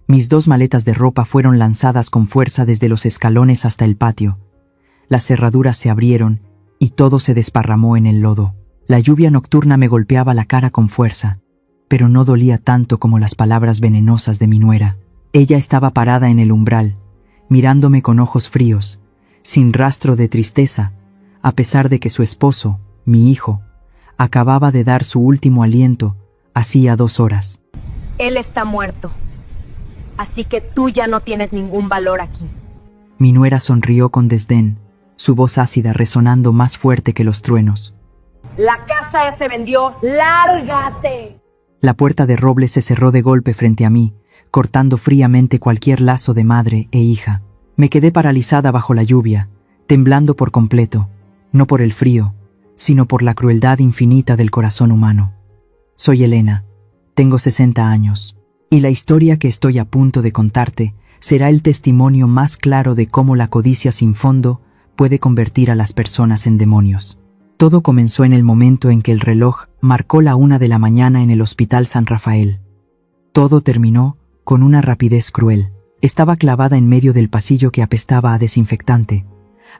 Mis 2 maletas de ropa fueron lanzadas con fuerza desde los escalones hasta el patio. Las cerraduras se abrieron y todo se desparramó en el lodo. La lluvia nocturna me golpeaba la cara con fuerza, pero no dolía tanto como las palabras venenosas de mi nuera. Ella estaba parada en el umbral, mirándome con ojos fríos, sin rastro de tristeza, a pesar de que su esposo, mi hijo, acababa de dar su último aliento hacía 2 horas. Él está muerto, así que tú ya no tienes ningún valor aquí. Mi nuera sonrió con desdén, su voz ácida resonando más fuerte que los truenos. La casa se vendió, ¡lárgate! La puerta de roble se cerró de golpe frente a mí, cortando fríamente cualquier lazo de madre e hija. Me quedé paralizada bajo la lluvia, temblando por completo, no por el frío, sino por la crueldad infinita del corazón humano. Soy Elena, tengo 60 años, y la historia que estoy a punto de contarte será el testimonio más claro de cómo la codicia sin fondo puede convertir a las personas en demonios. Todo comenzó en el momento en que el reloj marcó la 1 de la mañana en el Hospital San Rafael. Todo terminó con una rapidez cruel. Estaba clavada en medio del pasillo que apestaba a desinfectante,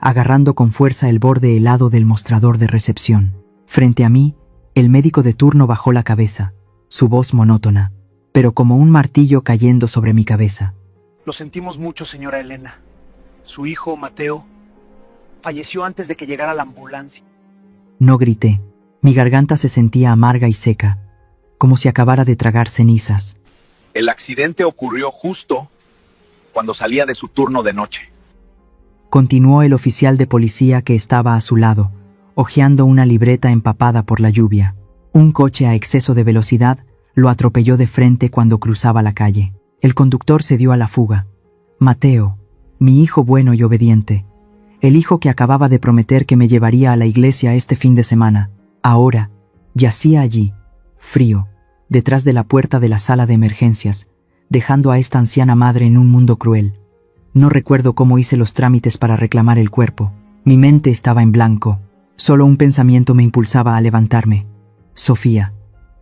agarrando con fuerza el borde helado del mostrador de recepción. Frente a mí, el médico de turno bajó la cabeza, su voz monótona, pero como un martillo cayendo sobre mi cabeza. Lo sentimos mucho, señora Elena. Su hijo, Mateo, falleció antes de que llegara la ambulancia. No grité. Mi garganta se sentía amarga y seca, como si acabara de tragar cenizas. El accidente ocurrió justo cuando salía de su turno de noche. Continuó el oficial de policía que estaba a su lado, hojeando una libreta empapada por la lluvia. Un coche a exceso de velocidad lo atropelló de frente cuando cruzaba la calle. El conductor se dio a la fuga. Mateo, mi hijo bueno y obediente, el hijo que acababa de prometer que me llevaría a la iglesia este fin de semana, ahora yacía allí, frío, detrás de la puerta de la sala de emergencias, dejando a esta anciana madre en un mundo cruel. No recuerdo cómo hice los trámites para reclamar el cuerpo. Mi mente estaba en blanco. Solo un pensamiento me impulsaba a levantarme. Sofía.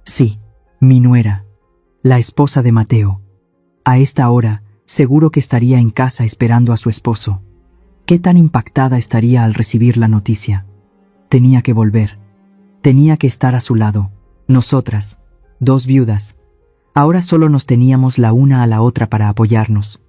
Sí, mi nuera. La esposa de Mateo. A esta hora, seguro que estaría en casa esperando a su esposo. ¿Qué tan impactada estaría al recibir la noticia? Tenía que volver. Tenía que estar a su lado. Nosotras, 2 viudas. Ahora solo nos teníamos la una a la otra para apoyarnos.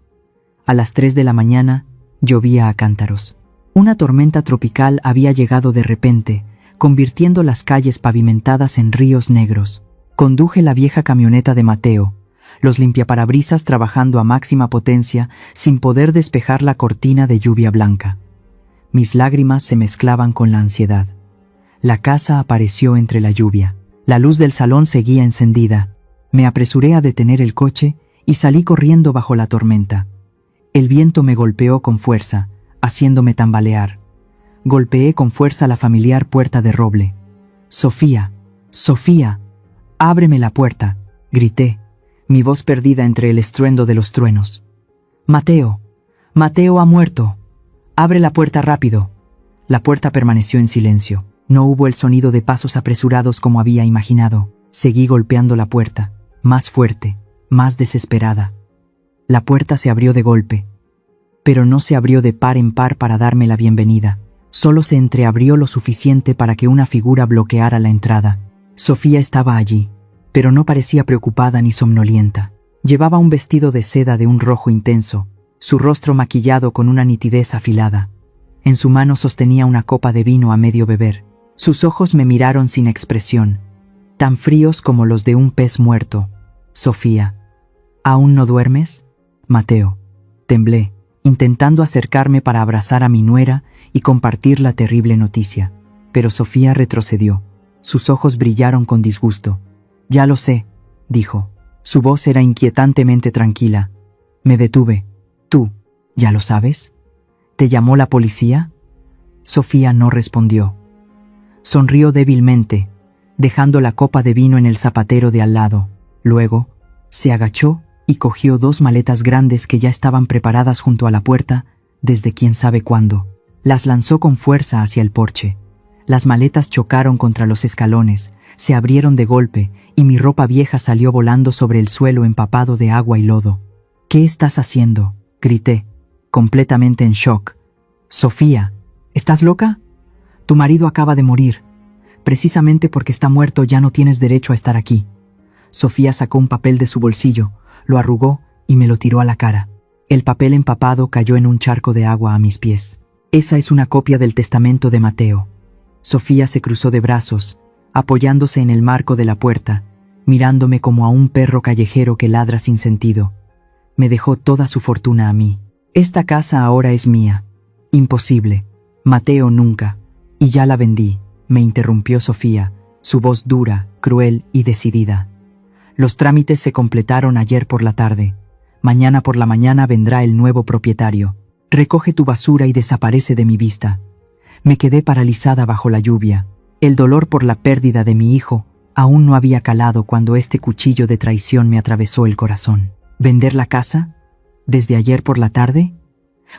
A las 3 de la mañana, llovía a cántaros. Una tormenta tropical había llegado de repente, convirtiendo las calles pavimentadas en ríos negros. Conduje la vieja camioneta de Mateo, los limpiaparabrisas trabajando a máxima potencia sin poder despejar la cortina de lluvia blanca. Mis lágrimas se mezclaban con la ansiedad. La casa apareció entre la lluvia. La luz del salón seguía encendida. Me apresuré a detener el coche y salí corriendo bajo la tormenta. El viento me golpeó con fuerza, haciéndome tambalear. Golpeé con fuerza la familiar puerta de roble. «Sofía, Sofía, ábreme la puerta», grité, mi voz perdida entre el estruendo de los truenos. «Mateo, Mateo ha muerto. Abre la puerta rápido». La puerta permaneció en silencio. No hubo el sonido de pasos apresurados como había imaginado. Seguí golpeando la puerta, más fuerte, más desesperada. La puerta se abrió de golpe, pero no se abrió de par en par para darme la bienvenida. Solo se entreabrió lo suficiente para que una figura bloqueara la entrada. Sofía estaba allí, pero no parecía preocupada ni somnolienta. Llevaba un vestido de seda de un rojo intenso, su rostro maquillado con una nitidez afilada. En su mano sostenía una copa de vino a medio beber. Sus ojos me miraron sin expresión, tan fríos como los de un pez muerto. «Sofía, ¿aún no duermes?» «Mateo». Temblé, intentando acercarme para abrazar a mi nuera y compartir la terrible noticia. Pero Sofía retrocedió. Sus ojos brillaron con disgusto. «Ya lo sé», dijo. Su voz era inquietantemente tranquila. Me detuve. «¿Tú, ya lo sabes? ¿Te llamó la policía?» Sofía no respondió. Sonrió débilmente, dejando la copa de vino en el zapatero de al lado. Luego, se agachó y cogió 2 maletas grandes que ya estaban preparadas junto a la puerta desde quién sabe cuándo. Las lanzó con fuerza hacia el porche. Las maletas chocaron contra los escalones, se abrieron de golpe y mi ropa vieja salió volando sobre el suelo empapado de agua y lodo. ¿Qué estás haciendo?, grité, completamente en shock. Sofía, ¿estás loca? Tu marido acaba de morir. Precisamente porque está muerto ya no tienes derecho a estar aquí. Sofía sacó un papel de su bolsillo, lo arrugó y me lo tiró a la cara. El papel empapado cayó en un charco de agua a mis pies. Esa es una copia del testamento de Mateo. Sofía se cruzó de brazos, apoyándose en el marco de la puerta, mirándome como a un perro callejero que ladra sin sentido. Me dejó toda su fortuna a mí. Esta casa ahora es mía. Imposible. Mateo nunca. Y ya la vendí, me interrumpió Sofía, su voz dura, cruel y decidida. Los trámites se completaron ayer por la tarde. Mañana por la mañana vendrá el nuevo propietario. Recoge tu basura y desaparece de mi vista. Me quedé paralizada bajo la lluvia. El dolor por la pérdida de mi hijo aún no había calado cuando este cuchillo de traición me atravesó el corazón. ¿Vender la casa? ¿Desde ayer por la tarde?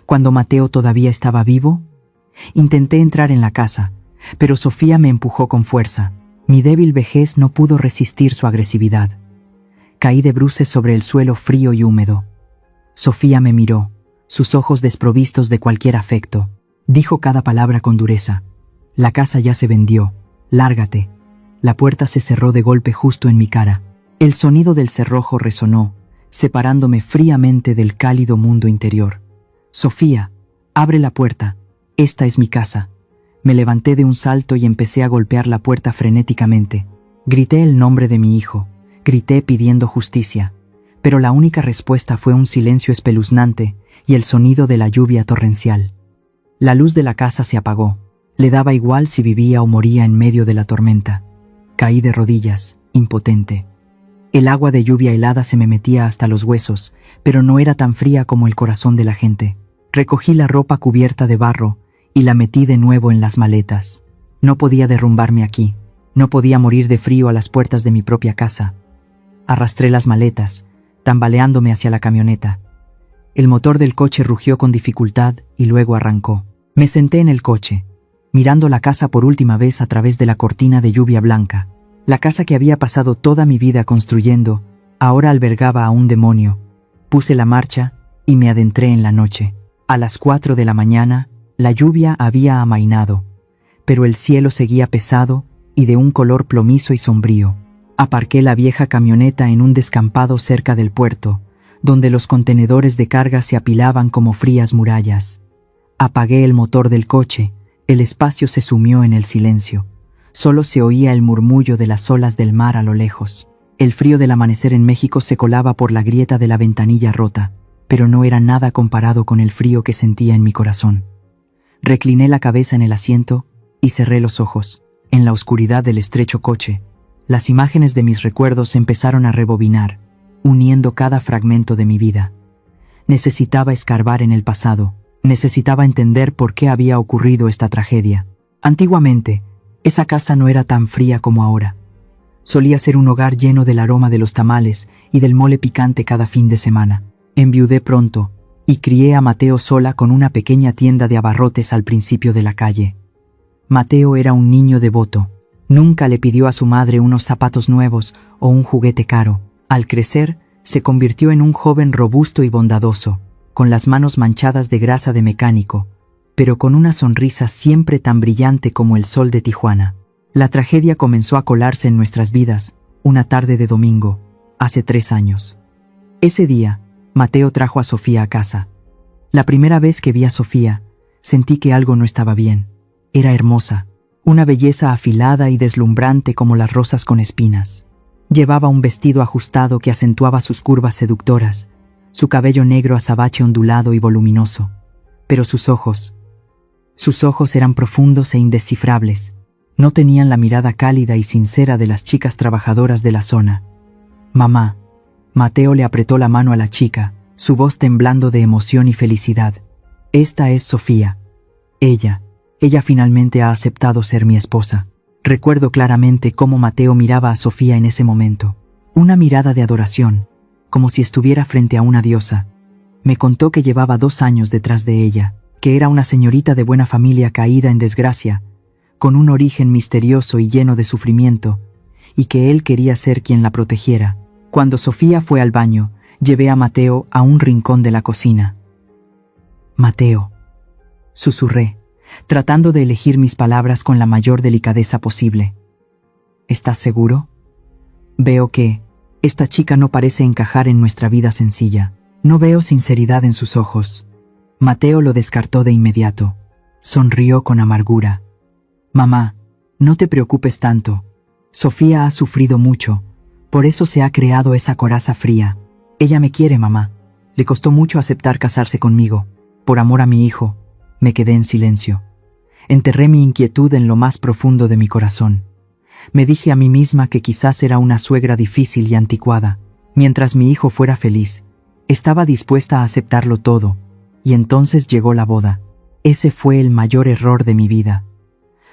¿Cuando Mateo todavía estaba vivo? Intenté entrar en la casa, pero Sofía me empujó con fuerza. Mi débil vejez no pudo resistir su agresividad. Caí de bruces sobre el suelo frío y húmedo. Sofía me miró, sus ojos desprovistos de cualquier afecto. Dijo cada palabra con dureza. La casa ya se vendió. Lárgate. La puerta se cerró de golpe justo en mi cara. El sonido del cerrojo resonó, separándome fríamente del cálido mundo interior. Sofía, abre la puerta. Esta es mi casa. Me levanté de un salto y empecé a golpear la puerta frenéticamente. Grité el nombre de mi hijo. Grité pidiendo justicia. Pero la única respuesta fue un silencio espeluznante y el sonido de la lluvia torrencial. La luz de la casa se apagó. Le daba igual si vivía o moría en medio de la tormenta. Caí de rodillas, impotente. El agua de lluvia helada se me metía hasta los huesos, pero no era tan fría como el corazón de la gente. Recogí la ropa cubierta de barro y la metí de nuevo en las maletas. No podía derrumbarme aquí. No podía morir de frío a las puertas de mi propia casa. Arrastré las maletas, tambaleándome hacia la camioneta. El motor del coche rugió con dificultad y luego arrancó. Me senté en el coche, mirando la casa por última vez a través de la cortina de lluvia blanca. La casa que había pasado toda mi vida construyendo, ahora albergaba a un demonio. Puse la marcha y me adentré en la noche. A las 4 de la mañana, la lluvia había amainado, pero el cielo seguía pesado y de un color plomizo y sombrío. Aparqué la vieja camioneta en un descampado cerca del puerto, donde los contenedores de carga se apilaban como frías murallas. Apagué el motor del coche, el espacio se sumió en el silencio. Solo se oía el murmullo de las olas del mar a lo lejos. El frío del amanecer en México se colaba por la grieta de la ventanilla rota, pero no era nada comparado con el frío que sentía en mi corazón. Recliné la cabeza en el asiento y cerré los ojos. En la oscuridad del estrecho coche, las imágenes de mis recuerdos empezaron a rebobinar, uniendo cada fragmento de mi vida. Necesitaba escarbar en el pasado, necesitaba entender por qué había ocurrido esta tragedia. Antiguamente, esa casa no era tan fría como ahora. Solía ser un hogar lleno del aroma de los tamales y del mole picante cada fin de semana. Enviudé pronto y crié a Mateo sola con una pequeña tienda de abarrotes al principio de la calle. Mateo era un niño devoto. Nunca le pidió a su madre unos zapatos nuevos o un juguete caro. Al crecer, se convirtió en un joven robusto y bondadoso, con las manos manchadas de grasa de mecánico, pero con una sonrisa siempre tan brillante como el sol de Tijuana. La tragedia comenzó a colarse en nuestras vidas, una tarde de domingo, hace 3 años. Ese día, Mateo trajo a Sofía a casa. La primera vez que vi a Sofía, sentí que algo no estaba bien. Era hermosa, una belleza afilada y deslumbrante como las rosas con espinas. Llevaba un vestido ajustado que acentuaba sus curvas seductoras, su cabello negro azabache ondulado y voluminoso. Pero sus ojos eran profundos e indescifrables. No tenían la mirada cálida y sincera de las chicas trabajadoras de la zona. «Mamá». Mateo le apretó la mano a la chica, su voz temblando de emoción y felicidad. «Esta es Sofía. Ella finalmente ha aceptado ser mi esposa». Recuerdo claramente cómo Mateo miraba a Sofía en ese momento. Una mirada de adoración, como si estuviera frente a una diosa. Me contó que llevaba 2 años detrás de ella, que era una señorita de buena familia caída en desgracia, con un origen misterioso y lleno de sufrimiento, y que él quería ser quien la protegiera. Cuando Sofía fue al baño, Llevé a Mateo a un rincón de la cocina. Mateo, susurré, tratando de elegir mis palabras con la mayor delicadeza posible. ¿Estás seguro? Veo que esta chica no parece encajar en nuestra vida sencilla. No veo sinceridad en sus ojos. Mateo lo descartó de inmediato. Sonrió con amargura. Mamá, no te preocupes tanto. Sofía ha sufrido mucho. Por eso se ha creado esa coraza fría. Ella me quiere, mamá. Le costó mucho aceptar casarse conmigo. Por amor a mi hijo, me quedé en silencio. Enterré mi inquietud en lo más profundo de mi corazón. Me dije a mí misma que quizás era una suegra difícil y anticuada. Mientras mi hijo fuera feliz, estaba dispuesta a aceptarlo todo. Y entonces llegó la boda. Ese fue el mayor error de mi vida.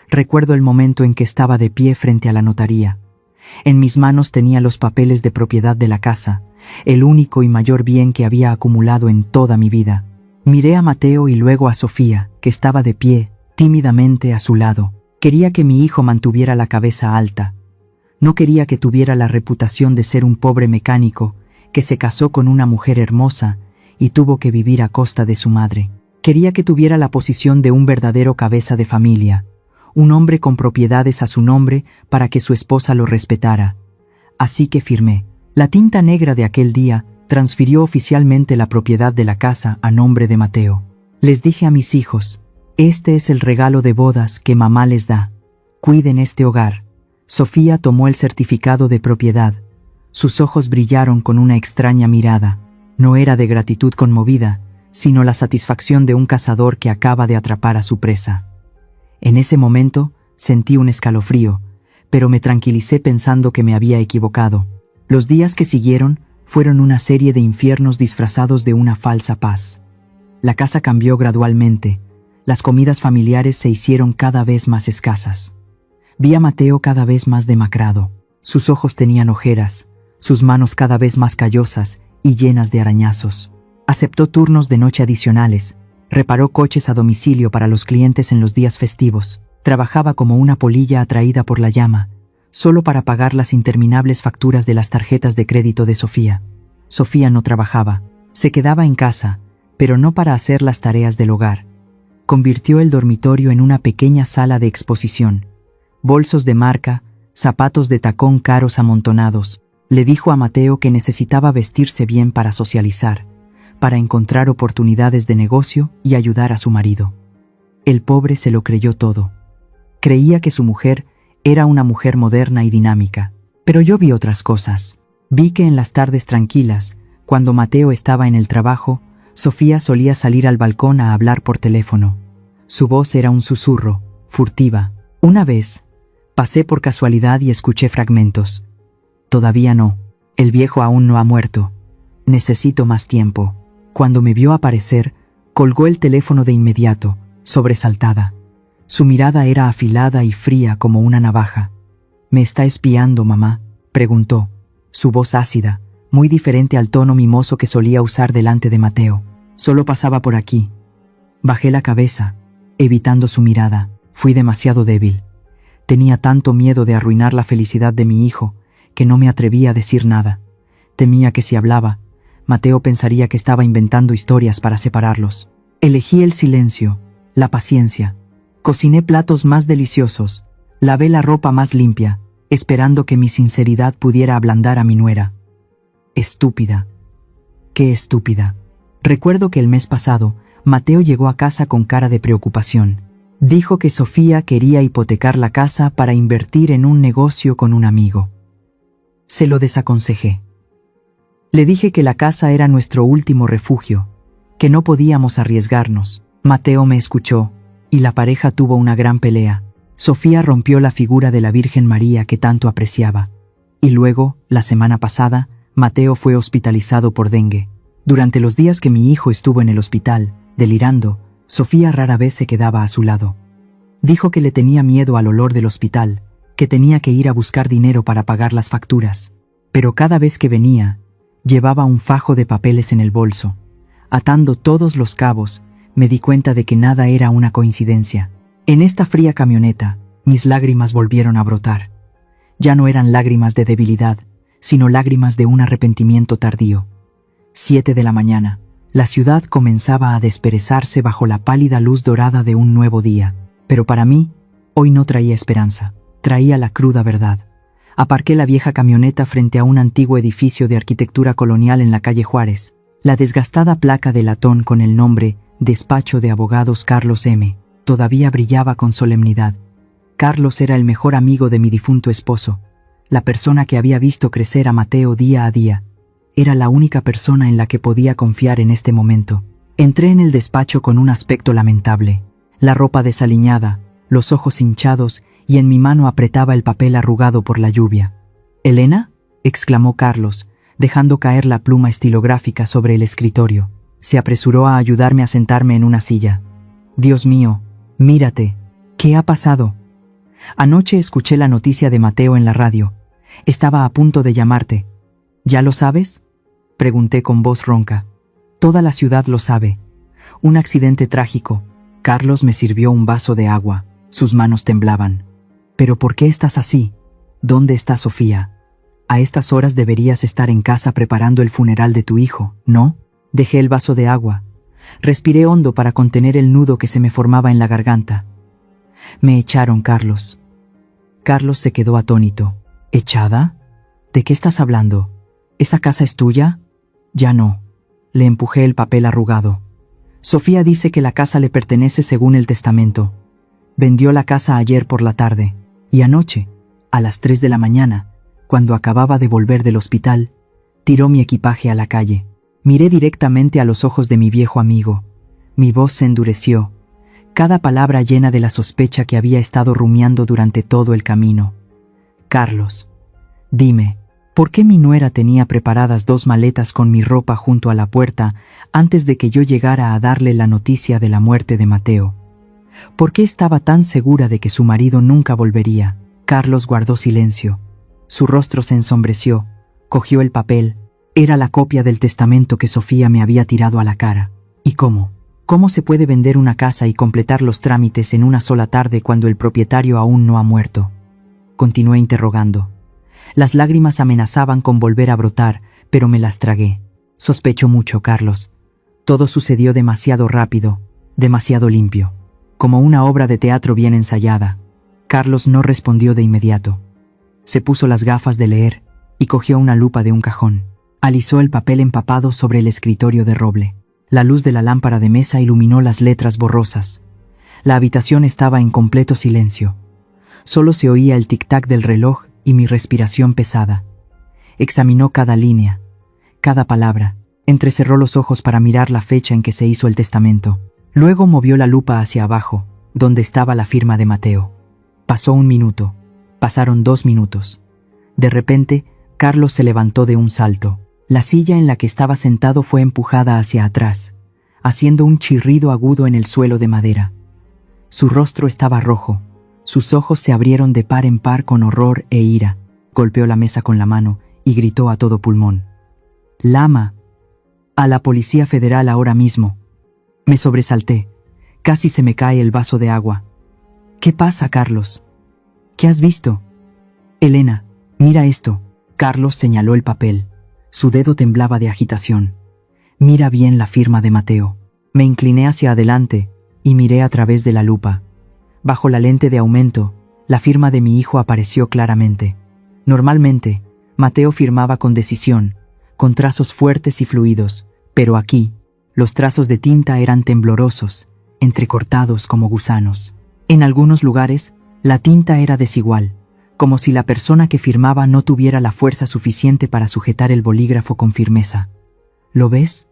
Recuerdo el momento en que estaba de pie frente a la notaría. En mis manos tenía los papeles de propiedad de la casa, el único y mayor bien que había acumulado en toda mi vida. Miré a Mateo y luego a Sofía, que estaba de pie, tímidamente a su lado. Quería que mi hijo mantuviera la cabeza alta. No quería que tuviera la reputación de ser un pobre mecánico que se casó con una mujer hermosa y tuvo que vivir a costa de su madre. Quería que tuviera la posición de un verdadero cabeza de familia, un hombre con propiedades a su nombre para que su esposa lo respetara. Así que firmé. La tinta negra de aquel día transfirió oficialmente la propiedad de la casa a nombre de Mateo. Les dije a mis hijos, este es el regalo de bodas que mamá les da. Cuiden este hogar. Sofía tomó el certificado de propiedad. Sus ojos brillaron con una extraña mirada. No era de gratitud conmovida, sino la satisfacción de un cazador que acaba de atrapar a su presa. En ese momento sentí un escalofrío, pero me tranquilicé pensando que me había equivocado. Los días que siguieron fueron una serie de infiernos disfrazados de una falsa paz. La casa cambió gradualmente. Las comidas familiares se hicieron cada vez más escasas. Vi a Mateo cada vez más demacrado. Sus ojos tenían ojeras, sus manos cada vez más callosas y llenas de arañazos. Aceptó turnos de noche adicionales, reparó coches a domicilio para los clientes en los días festivos, trabajaba como una polilla atraída por la llama, solo para pagar las interminables facturas de las tarjetas de crédito de Sofía. Sofía no trabajaba, se quedaba en casa, pero no para hacer las tareas del hogar. Convirtió el dormitorio en una pequeña sala de exposición. Bolsos de marca, zapatos de tacón caros amontonados. Le dijo a Mateo que necesitaba vestirse bien para socializar, para encontrar oportunidades de negocio y ayudar a su marido. El pobre se lo creyó todo. Creía que su mujer era una mujer moderna y dinámica, pero yo vi otras cosas. Vi que en las tardes tranquilas, cuando Mateo estaba en el trabajo, Sofía solía salir al balcón a hablar por teléfono. Su voz era un susurro, furtiva. Una vez, pasé por casualidad y escuché fragmentos. Todavía no. El viejo aún no ha muerto. Necesito más tiempo. Cuando me vio aparecer, colgó el teléfono de inmediato, sobresaltada. Su mirada era afilada y fría como una navaja. ¿Me está espiando, mamá?, preguntó, su voz ácida, muy diferente al tono mimoso que solía usar delante de Mateo. Solo pasaba por aquí. Bajé la cabeza, evitando su mirada. Fui demasiado débil. Tenía tanto miedo de arruinar la felicidad de mi hijo, que no me atrevía a decir nada. Temía que si hablaba, Mateo pensaría que estaba inventando historias para separarlos. Elegí el silencio, la paciencia. Cociné platos más deliciosos, lavé la ropa más limpia, esperando que mi sinceridad pudiera ablandar a mi nuera. Estúpida. Qué estúpida. Recuerdo que el mes pasado, Mateo llegó a casa con cara de preocupación. Dijo que Sofía quería hipotecar la casa para invertir en un negocio con un amigo. Se lo desaconsejé. Le dije que la casa era nuestro último refugio, que no podíamos arriesgarnos. Mateo me escuchó, y la pareja tuvo una gran pelea. Sofía rompió la figura de la Virgen María que tanto apreciaba. Y luego, la semana pasada, Mateo fue hospitalizado por dengue. Durante los días que mi hijo estuvo en el hospital, delirando, Sofía rara vez se quedaba a su lado. Dijo que le tenía miedo al olor del hospital, que tenía que ir a buscar dinero para pagar las facturas. Pero cada vez que venía, llevaba un fajo de papeles en el bolso. Atando todos los cabos, me di cuenta de que nada era una coincidencia. En esta fría camioneta, mis lágrimas volvieron a brotar. Ya no eran lágrimas de debilidad, sino lágrimas de un arrepentimiento tardío. 7 de la mañana. La ciudad comenzaba a desperezarse bajo la pálida luz dorada de un nuevo día. Pero para mí, hoy no traía esperanza. Traía la cruda verdad. Aparqué la vieja camioneta frente a un antiguo edificio de arquitectura colonial en la calle Juárez. La desgastada placa de latón con el nombre Despacho de Abogados Carlos M. todavía brillaba con solemnidad. Carlos era el mejor amigo de mi difunto esposo, la persona que había visto crecer a Mateo día a día. Era la única persona en la que podía confiar en este momento. Entré en el despacho con un aspecto lamentable, la ropa desaliñada, los ojos hinchados y en mi mano apretaba el papel arrugado por la lluvia. «¿Elena?», exclamó Carlos, dejando caer la pluma estilográfica sobre el escritorio. Se apresuró a ayudarme a sentarme en una silla. «Dios mío, mírate. ¿Qué ha pasado?». «Anoche escuché la noticia de Mateo en la radio. Estaba a punto de llamarte». «¿Ya lo sabes?», pregunté con voz ronca. «Toda la ciudad lo sabe. Un accidente trágico». Carlos me sirvió un vaso de agua. Sus manos temblaban. «¿Pero por qué estás así? ¿Dónde está Sofía? A estas horas deberías estar en casa preparando el funeral de tu hijo, ¿no?». Dejé el vaso de agua. Respiré hondo para contener el nudo que se me formaba en la garganta. «Me echaron, Carlos». Carlos se quedó atónito. «¿Echada? ¿De qué estás hablando? ¿Esa casa es tuya?». «Ya no». Le empujé el papel arrugado. «Sofía dice que la casa le pertenece según el testamento. Vendió la casa ayer por la tarde. Y anoche, a las 3 de la mañana, cuando acababa de volver del hospital, tiró mi equipaje a la calle». Miré directamente a los ojos de mi viejo amigo. Mi voz se endureció, cada palabra llena de la sospecha que había estado rumiando durante todo el camino. «Carlos, dime, ¿por qué mi nuera tenía preparadas 2 maletas con mi ropa junto a la puerta antes de que yo llegara a darle la noticia de la muerte de Mateo? ¿Por qué estaba tan segura de que su marido nunca volvería?». Carlos guardó silencio. Su rostro se ensombreció, cogió el papel. Era la copia del testamento que Sofía me había tirado a la cara. ¿Y cómo? ¿Cómo se puede vender una casa y completar los trámites en una sola tarde cuando el propietario aún no ha muerto? Continué interrogando. Las lágrimas amenazaban con volver a brotar, pero me las tragué. «Sospecho mucho, Carlos. Todo sucedió demasiado rápido, demasiado limpio, como una obra de teatro bien ensayada». Carlos no respondió de inmediato. Se puso las gafas de leer y cogió una lupa de un cajón. Alisó el papel empapado sobre el escritorio de roble. La luz de la lámpara de mesa iluminó las letras borrosas. La habitación estaba en completo silencio. Solo se oía el tic-tac del reloj y mi respiración pesada. Examinó cada línea, cada palabra. Entrecerró los ojos para mirar la fecha en que se hizo el testamento. Luego movió la lupa hacia abajo, donde estaba la firma de Mateo. Pasó 1 minuto. Pasaron 2 minutos. De repente, Carlos se levantó de un salto. La silla en la que estaba sentado fue empujada hacia atrás, haciendo un chirrido agudo en el suelo de madera. Su rostro estaba rojo, sus ojos se abrieron de par en par con horror e ira. Golpeó la mesa con la mano y gritó a todo pulmón: «Lama, a la Policía Federal ahora mismo». Me sobresalté, casi se me cae el vaso de agua. «¿Qué pasa, Carlos? ¿Qué has visto?». «Elena, mira esto». Carlos señaló el papel. Su dedo temblaba de agitación. «Mira bien la firma de Mateo». Me incliné hacia adelante y miré a través de la lupa. Bajo la lente de aumento, la firma de mi hijo apareció claramente. Normalmente, Mateo firmaba con decisión, con trazos fuertes y fluidos, pero aquí, los trazos de tinta eran temblorosos, entrecortados como gusanos. En algunos lugares, la tinta era desigual, como si la persona que firmaba no tuviera la fuerza suficiente para sujetar el bolígrafo con firmeza. ¿Lo ves?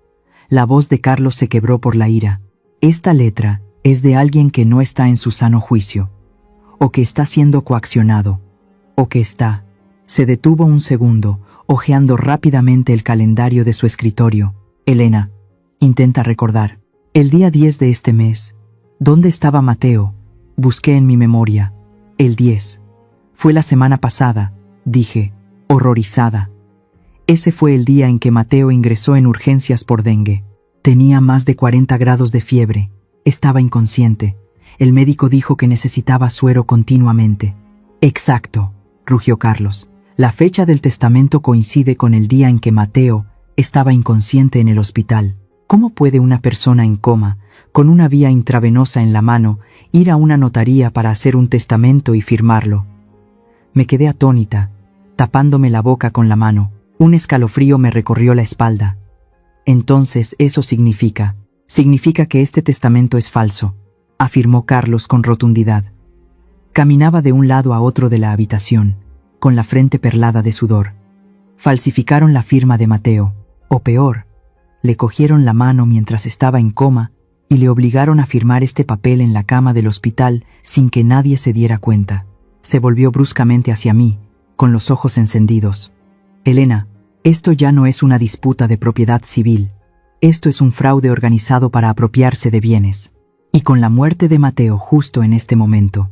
La voz de Carlos se quebró por la ira. Esta letra es de alguien que no está en su sano juicio, o que está siendo coaccionado, o que está... Se detuvo un segundo, hojeando rápidamente el calendario de su escritorio. «Elena, intenta recordar. El día 10 de este mes. ¿Dónde estaba Mateo?». Busqué en mi memoria. «El 10. Fue la semana pasada», dije, horrorizada. Ese fue el día en que Mateo ingresó en urgencias por dengue. Tenía más de 40 grados de fiebre. Estaba inconsciente. El médico dijo que necesitaba suero continuamente. «Exacto», rugió Carlos. «La fecha del testamento coincide con el día en que Mateo estaba inconsciente en el hospital. ¿Cómo puede una persona en coma, con una vía intravenosa en la mano, ir a una notaría para hacer un testamento y firmarlo? Me quedé atónita, tapándome la boca con la mano. Un escalofrío me recorrió la espalda. Entonces eso significa que este testamento es falso, afirmó Carlos con rotundidad. Caminaba de un lado a otro de la habitación, con la frente perlada de sudor. Falsificaron la firma de Mateo, o peor, le cogieron la mano mientras estaba en coma y le obligaron a firmar este papel en la cama del hospital sin que nadie se diera cuenta. Se volvió bruscamente hacia mí, con los ojos encendidos. Elena, esto ya no es una disputa de propiedad civil. Esto es un fraude organizado para apropiarse de bienes. Y con la muerte de Mateo justo en este momento,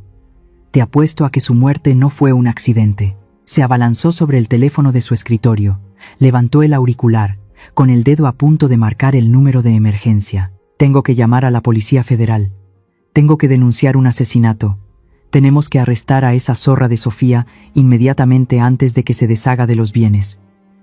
te apuesto a que su muerte no fue un accidente. Se abalanzó sobre el teléfono de su escritorio, levantó el auricular, con el dedo a punto de marcar el número de emergencia. Tengo que llamar a la Policía Federal. Tengo que denunciar un asesinato. Tenemos que arrestar a esa zorra de Sofía inmediatamente antes de que se deshaga de los bienes.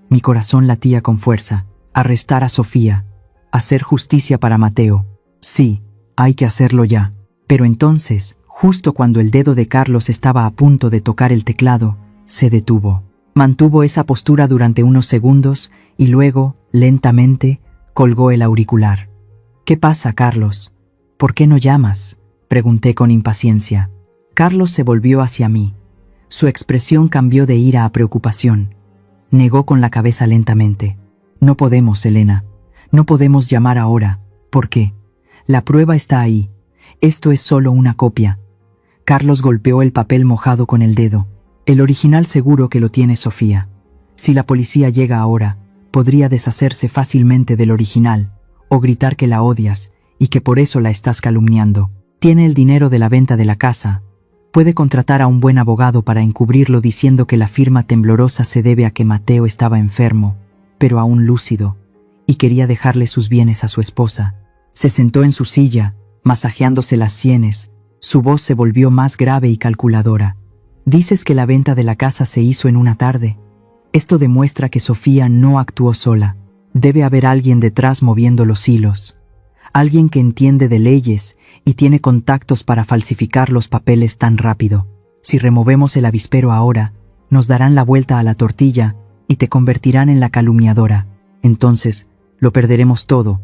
Mi corazón latía con fuerza. Arrestar a Sofía. Hacer justicia para Mateo. Sí, hay que hacerlo ya. Pero entonces, justo cuando el dedo de Carlos estaba a punto de tocar el teclado, se detuvo. Mantuvo esa postura durante unos segundos y luego, lentamente, colgó el auricular. ¿Qué pasa, Carlos? ¿Por qué no llamas?, pregunté con impaciencia. Carlos se volvió hacia mí. Su expresión cambió de ira a preocupación. Negó con la cabeza lentamente. No podemos, Elena. No podemos llamar ahora. ¿Por qué? La prueba está ahí. Esto es solo una copia. Carlos golpeó el papel mojado con el dedo. El original seguro que lo tiene Sofía. Si la policía llega ahora, podría deshacerse fácilmente del original, o gritar que la odias y que por eso la estás calumniando. Tiene el dinero de la venta de la casa. Puede contratar a un buen abogado para encubrirlo diciendo que la firma temblorosa se debe a que Mateo estaba enfermo, pero aún lúcido, y quería dejarle sus bienes a su esposa. Se sentó en su silla, masajeándose las sienes. Su voz se volvió más grave y calculadora. Dices que la venta de la casa se hizo en una tarde. Esto demuestra que Sofía no actuó sola. Debe haber alguien detrás moviendo los hilos. Alguien que entiende de leyes y tiene contactos para falsificar los papeles tan rápido. Si removemos el avispero ahora, nos darán la vuelta a la tortilla y te convertirán en la calumniadora. Entonces, lo perderemos todo,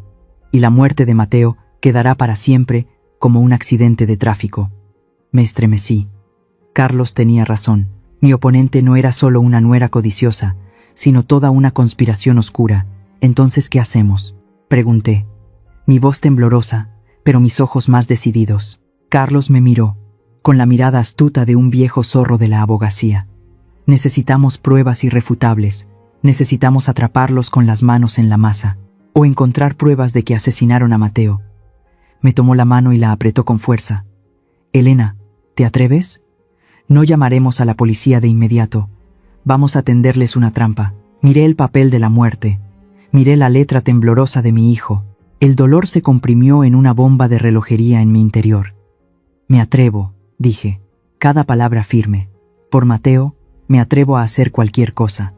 y la muerte de Mateo quedará para siempre como un accidente de tráfico. Me estremecí. Carlos tenía razón. Mi oponente no era solo una nuera codiciosa, sino toda una conspiración oscura. Entonces, ¿qué hacemos?, pregunté. Mi voz temblorosa, pero mis ojos más decididos. Carlos me miró, con la mirada astuta de un viejo zorro de la abogacía. Necesitamos pruebas irrefutables. Necesitamos atraparlos con las manos en la masa, o encontrar pruebas de que asesinaron a Mateo. Me tomó la mano y la apretó con fuerza. Elena, ¿te atreves? No llamaremos a la policía de inmediato. Vamos a tenderles una trampa. Miré el papel de la muerte. Miré la letra temblorosa de mi hijo. El dolor se comprimió en una bomba de relojería en mi interior. Me atrevo, dije, cada palabra firme. Por Mateo, me atrevo a hacer cualquier cosa.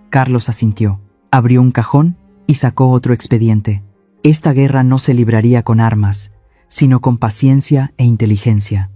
Carlos asintió. Abrió un cajón y sacó otro expediente. Esta guerra no se libraría con armas, sino con paciencia e inteligencia.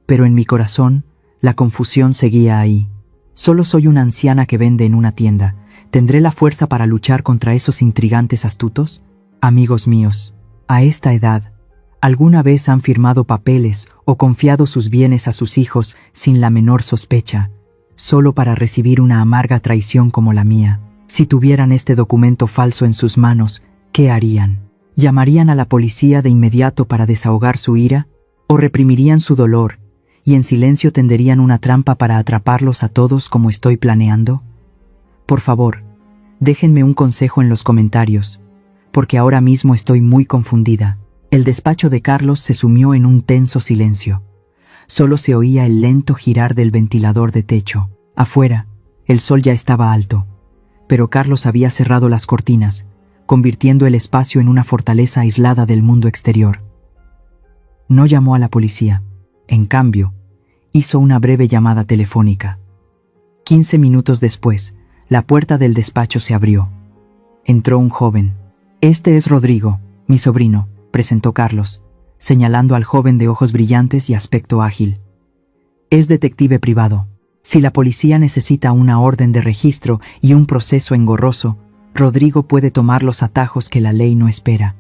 Pero en mi corazón, la confusión seguía ahí. Solo soy una anciana que vende en una tienda. ¿Tendré la fuerza para luchar contra esos intrigantes astutos? Amigos míos, a esta edad, ¿alguna vez han firmado papeles o confiado sus bienes a sus hijos sin la menor sospecha, solo para recibir una amarga traición como la mía? Si tuvieran este documento falso en sus manos, ¿qué harían? ¿Llamarían a la policía de inmediato para desahogar su ira? ¿O reprimirían su dolor y en silencio tenderían una trampa para atraparlos a todos como estoy planeando? Por favor, déjenme un consejo en los comentarios, porque ahora mismo estoy muy confundida. El despacho de Carlos se sumió en un tenso silencio. Solo se oía el lento girar del ventilador de techo. Afuera, el sol ya estaba alto, pero Carlos había cerrado las cortinas, convirtiendo el espacio en una fortaleza aislada del mundo exterior. No llamó a la policía. En cambio, hizo una breve llamada telefónica. 15 minutos después, la puerta del despacho se abrió. Entró un joven. Este es Rodrigo, mi sobrino, presentó Carlos, señalando al joven de ojos brillantes y aspecto ágil. Es detective privado. Si la policía necesita una orden de registro y un proceso engorroso, Rodrigo puede tomar los atajos que la ley no espera.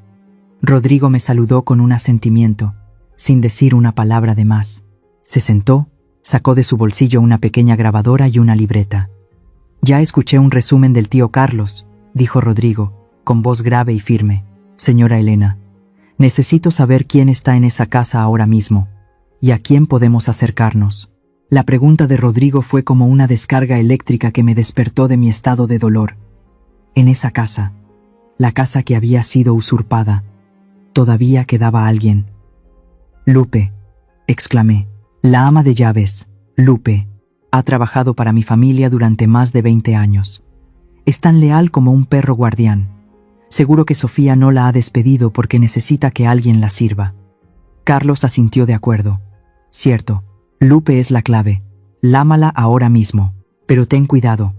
Rodrigo me saludó con un asentimiento, sin decir una palabra de más. Se sentó, sacó de su bolsillo una pequeña grabadora y una libreta. Ya escuché un resumen del tío Carlos, dijo Rodrigo, con voz grave y firme. Señora Elena, necesito saber quién está en esa casa ahora mismo, y a quién podemos acercarnos. La pregunta de Rodrigo fue como una descarga eléctrica que me despertó de mi estado de dolor. En esa casa, la casa que había sido usurpada, todavía quedaba alguien. Lupe, exclamé. La ama de llaves, Lupe, ha trabajado para mi familia durante más de 20 años. Es tan leal como un perro guardián. Seguro que Sofía no la ha despedido porque necesita que alguien la sirva. Carlos asintió de acuerdo. Cierto, Lupe es la clave. Lámala ahora mismo. Pero ten cuidado.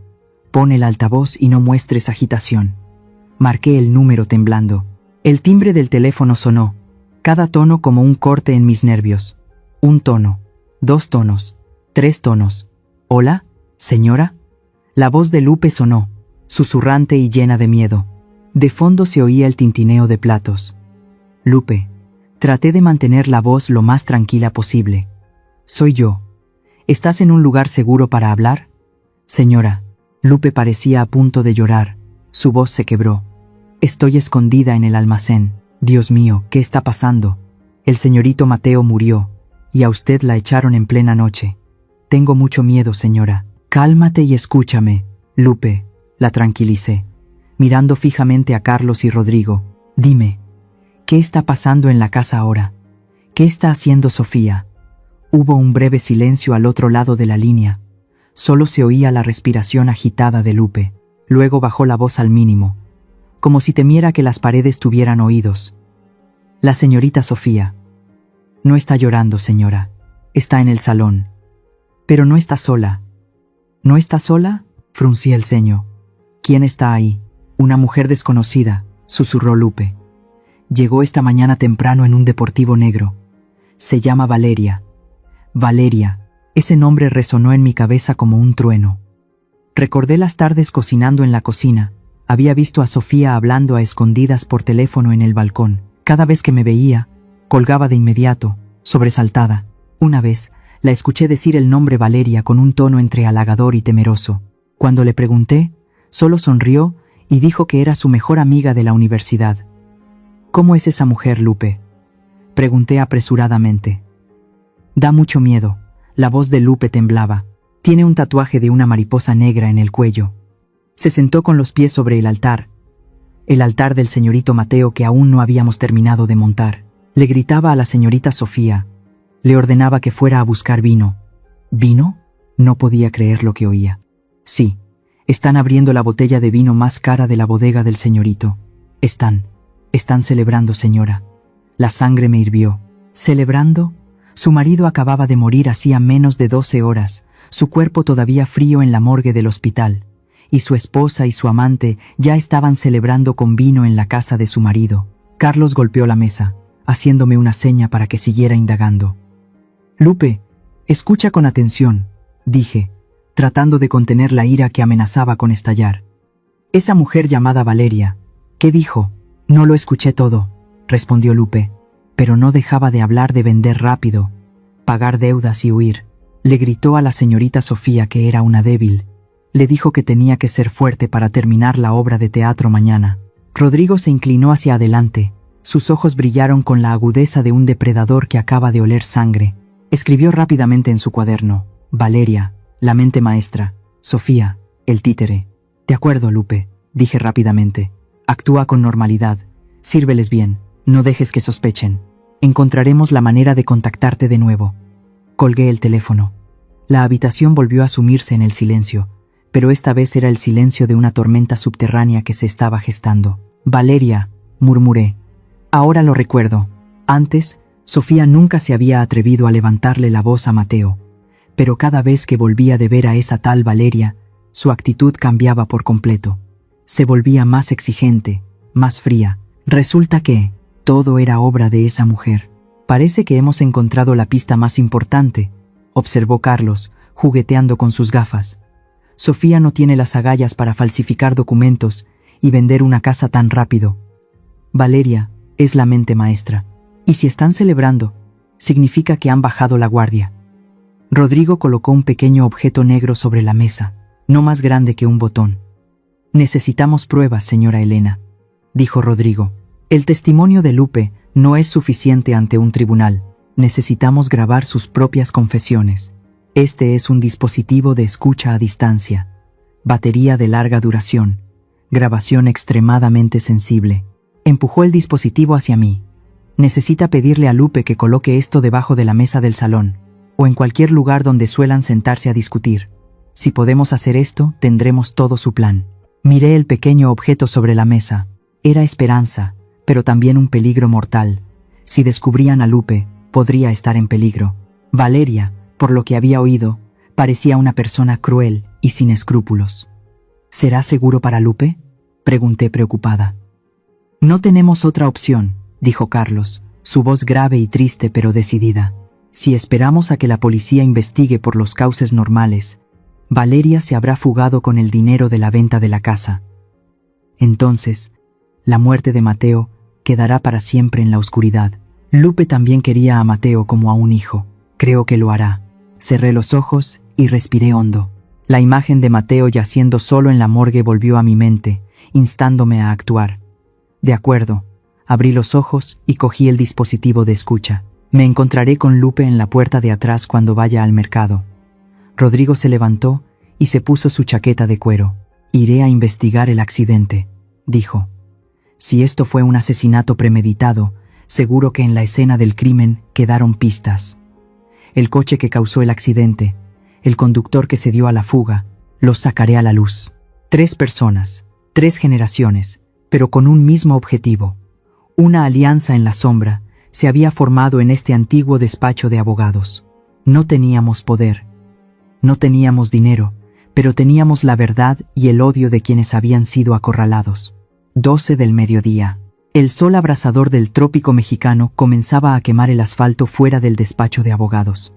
Pon el altavoz y no muestres agitación. Marqué el número temblando. El timbre del teléfono sonó, cada tono como un corte en mis nervios. Un tono, 2 tonos, 3 tonos. ¿Hola, señora? La voz de Lupe sonó, susurrante y llena de miedo. De fondo se oía el tintineo de platos. Lupe, traté de mantener la voz lo más tranquila posible. Soy yo. ¿Estás en un lugar seguro para hablar? Señora, Lupe parecía a punto de llorar. Su voz se quebró. Estoy escondida en el almacén. Dios mío, ¿qué está pasando? El señorito Mateo murió, y a usted la echaron en plena noche. Tengo mucho miedo, señora. Cálmate y escúchame, Lupe, la tranquilicé, mirando fijamente a Carlos y Rodrigo. Dime, ¿qué está pasando en la casa ahora? ¿Qué está haciendo Sofía? Hubo un breve silencio al otro lado de la línea. Solo se oía la respiración agitada de Lupe. Luego bajó la voz al mínimo, como si temiera que las paredes tuvieran oídos. La señorita Sofía. No está llorando, señora. Está en el salón. Pero no está sola. ¿No está sola? Fruncí el ceño. ¿Quién está ahí? Una mujer desconocida, susurró Lupe. Llegó esta mañana temprano en un deportivo negro. Se llama Valeria. Valeria. Ese nombre resonó en mi cabeza como un trueno. Recordé las tardes cocinando en la cocina. Había visto a Sofía hablando a escondidas por teléfono en el balcón. Cada vez que me veía, colgaba de inmediato, sobresaltada. Una vez, la escuché decir el nombre Valeria con un tono entre halagador y temeroso. Cuando le pregunté, solo sonrió y dijo que era su mejor amiga de la universidad. ¿Cómo es esa mujer, Lupe? Pregunté apresuradamente. Da mucho miedo. La voz de Lupe temblaba. Tiene un tatuaje de una mariposa negra en el cuello. Se sentó con los pies sobre el altar del señorito Mateo que aún no habíamos terminado de montar. Le gritaba a la señorita Sofía. Le ordenaba que fuera a buscar vino. ¿Vino? No podía creer lo que oía. Sí, están abriendo la botella de vino más cara de la bodega del señorito. Están celebrando, señora. La sangre me hirvió. ¿Celebrando? Su marido acababa de morir hacía menos de 12 horas, su cuerpo todavía frío en la morgue del hospital, y su esposa y su amante ya estaban celebrando con vino en la casa de su marido. Carlos golpeó la mesa, haciéndome una seña para que siguiera indagando. Lupe, escucha con atención, dije, tratando de contener la ira que amenazaba con estallar. Esa mujer llamada Valeria, ¿qué dijo? No lo escuché todo, respondió Lupe, pero no dejaba de hablar de vender rápido, pagar deudas y huir. Le gritó a la señorita Sofía que era una débil. Le dijo que tenía que ser fuerte para terminar la obra de teatro mañana. Rodrigo se inclinó hacia adelante. Sus ojos brillaron con la agudeza de un depredador que acaba de oler sangre. Escribió rápidamente en su cuaderno: Valeria, la mente maestra; Sofía, el títere. De acuerdo, Lupe, dije rápidamente. Actúa con normalidad. Sírveles bien. No dejes que sospechen. Encontraremos la manera de contactarte de nuevo. Colgué el teléfono. La habitación volvió a sumirse en el silencio, pero esta vez era el silencio de una tormenta subterránea que se estaba gestando. Valeria, murmuré. Ahora lo recuerdo. Antes, Sofía nunca se había atrevido a levantarle la voz a Mateo, pero cada vez que volvía de ver a esa tal Valeria, su actitud cambiaba por completo. Se volvía más exigente, más fría. Resulta que todo era obra de esa mujer. Parece que hemos encontrado la pista más importante, observó Carlos, jugueteando con sus gafas. Sofía no tiene las agallas para falsificar documentos y vender una casa tan rápido. Valeria es la mente maestra. Y si están celebrando, significa que han bajado la guardia. Rodrigo colocó un pequeño objeto negro sobre la mesa, no más grande que un botón. Necesitamos pruebas, señora Elena, dijo Rodrigo. El testimonio de Lupe no es suficiente ante un tribunal. Necesitamos grabar sus propias confesiones. Este es un dispositivo de escucha a distancia. Batería de larga duración. Grabación extremadamente sensible. Empujó el dispositivo hacia mí. Necesita pedirle a Lupe que coloque esto debajo de la mesa del salón, o en cualquier lugar donde suelan sentarse a discutir. Si podemos hacer esto, tendremos todo su plan. Miré el pequeño objeto sobre la mesa. Era esperanza, pero también un peligro mortal. Si descubrían a Lupe, podría estar en peligro. Valeria, por lo que había oído, parecía una persona cruel y sin escrúpulos. ¿Será seguro para Lupe?, pregunté preocupada. No tenemos otra opción, dijo Carlos, su voz grave y triste pero decidida. Si esperamos a que la policía investigue por los cauces normales, Valeria se habrá fugado con el dinero de la venta de la casa. Entonces, la muerte de Mateo quedará para siempre en la oscuridad. Lupe también quería a Mateo como a un hijo. Creo que lo hará. Cerré los ojos y respiré hondo. La imagen de Mateo yaciendo solo en la morgue volvió a mi mente, instándome a actuar. De acuerdo. Abrí los ojos y cogí el dispositivo de escucha. Me encontraré con Lupe en la puerta de atrás cuando vaya al mercado. Rodrigo se levantó y se puso su chaqueta de cuero. Iré a investigar el accidente, dijo. Si esto fue un asesinato premeditado, seguro que en la escena del crimen quedaron pistas. El coche que causó el accidente, el conductor que se dio a la fuga, los sacaré a la luz. 3 personas, 3 generaciones, pero con un mismo objetivo. Una alianza en la sombra se había formado en este antiguo despacho de abogados. No teníamos poder, no teníamos dinero, pero teníamos la verdad y el odio de quienes habían sido acorralados. 12 del mediodía. El sol abrasador del trópico mexicano comenzaba a quemar el asfalto fuera del despacho de abogados.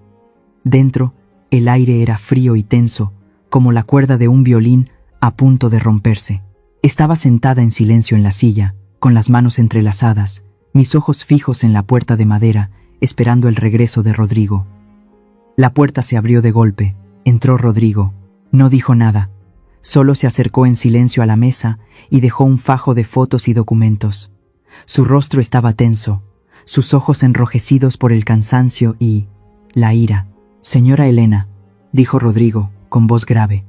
Dentro, el aire era frío y tenso, como la cuerda de un violín a punto de romperse. Estaba sentada en silencio en la silla, con las manos entrelazadas, mis ojos fijos en la puerta de madera, esperando el regreso de Rodrigo. La puerta se abrió de golpe. Entró Rodrigo. No dijo nada. Solo se acercó en silencio a la mesa y dejó un fajo de fotos y documentos. Su rostro estaba tenso, sus ojos enrojecidos por el cansancio y la ira. Señora Elena, dijo Rodrigo, con voz grave,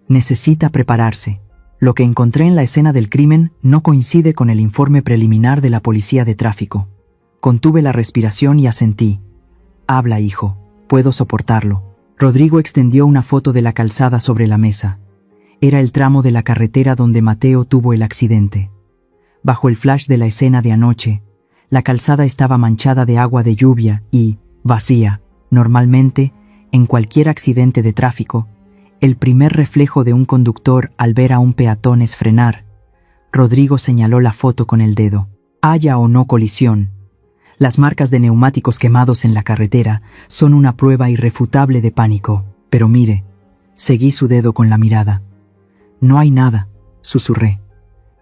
necesita prepararse. Lo que encontré en la escena del crimen no coincide con el informe preliminar de la policía de tráfico. Contuve la respiración y asentí. Habla, hijo, puedo soportarlo. Rodrigo extendió una foto de la calzada sobre la mesa. Era el tramo de la carretera donde Mateo tuvo el accidente. Bajo el flash de la escena de anoche, la calzada estaba manchada de agua de lluvia y vacía. Normalmente, en cualquier accidente de tráfico, el primer reflejo de un conductor al ver a un peatón es frenar. Rodrigo señaló la foto con el dedo. Haya o no colisión, las marcas de neumáticos quemados en la carretera son una prueba irrefutable de pánico. Pero mire, seguí su dedo con la mirada. No hay nada, susurré.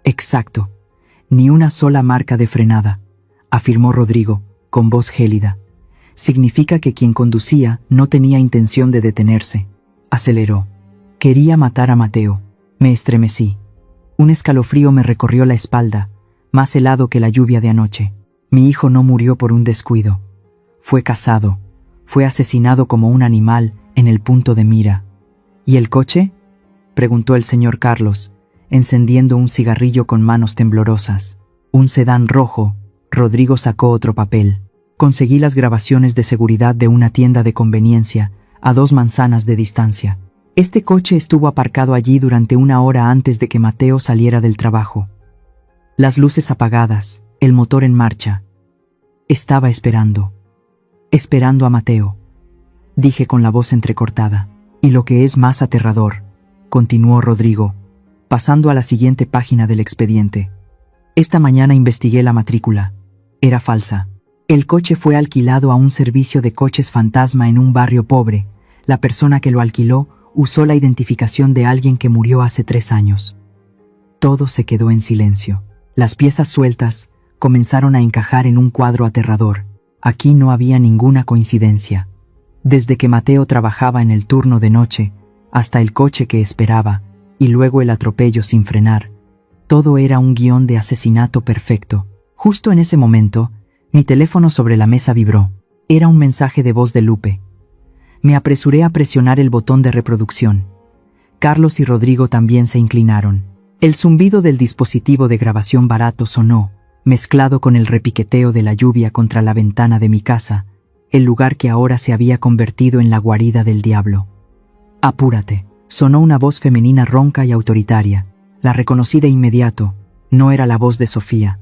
Exacto, ni una sola marca de frenada, afirmó Rodrigo, con voz gélida. Significa que quien conducía no tenía intención de detenerse. Aceleró. Quería matar a Mateo. Me estremecí. Un escalofrío me recorrió la espalda, más helado que la lluvia de anoche. Mi hijo no murió por un descuido. Fue cazado. Fue asesinado como un animal en el punto de mira. ¿Y el coche?, preguntó el señor Carlos, encendiendo un cigarrillo con manos temblorosas. Un sedán rojo. Rodrigo sacó otro papel. Conseguí las grabaciones de seguridad de una tienda de conveniencia a 2 manzanas de distancia. Este coche estuvo aparcado allí durante 1 hora antes de que Mateo saliera del trabajo. Las luces apagadas, el motor en marcha. Estaba esperando a Mateo, dije con la voz entrecortada. Y lo que es más aterrador, continuó Rodrigo, Pasando a la siguiente página del expediente. Esta mañana investigué la matrícula. Era falsa. El coche fue alquilado a un servicio de coches fantasma en un barrio pobre. La persona que lo alquiló usó la identificación de alguien que murió hace 3 años. Todo se quedó en silencio. Las piezas sueltas comenzaron a encajar en un cuadro aterrador. Aquí no había ninguna coincidencia. Desde que Mateo trabajaba en el turno de noche, hasta el coche que esperaba, y luego el atropello sin frenar, todo era un guión de asesinato perfecto. Justo en ese momento, mi teléfono sobre la mesa vibró. Era un mensaje de voz de Lupe. Me apresuré a presionar el botón de reproducción. Carlos y Rodrigo también se inclinaron. El zumbido del dispositivo de grabación barato sonó, mezclado con el repiqueteo de la lluvia contra la ventana de mi casa, el lugar que ahora se había convertido en la guarida del diablo. «Apúrate», sonó una voz femenina ronca y autoritaria. La reconocí de inmediato. No era la voz de Sofía.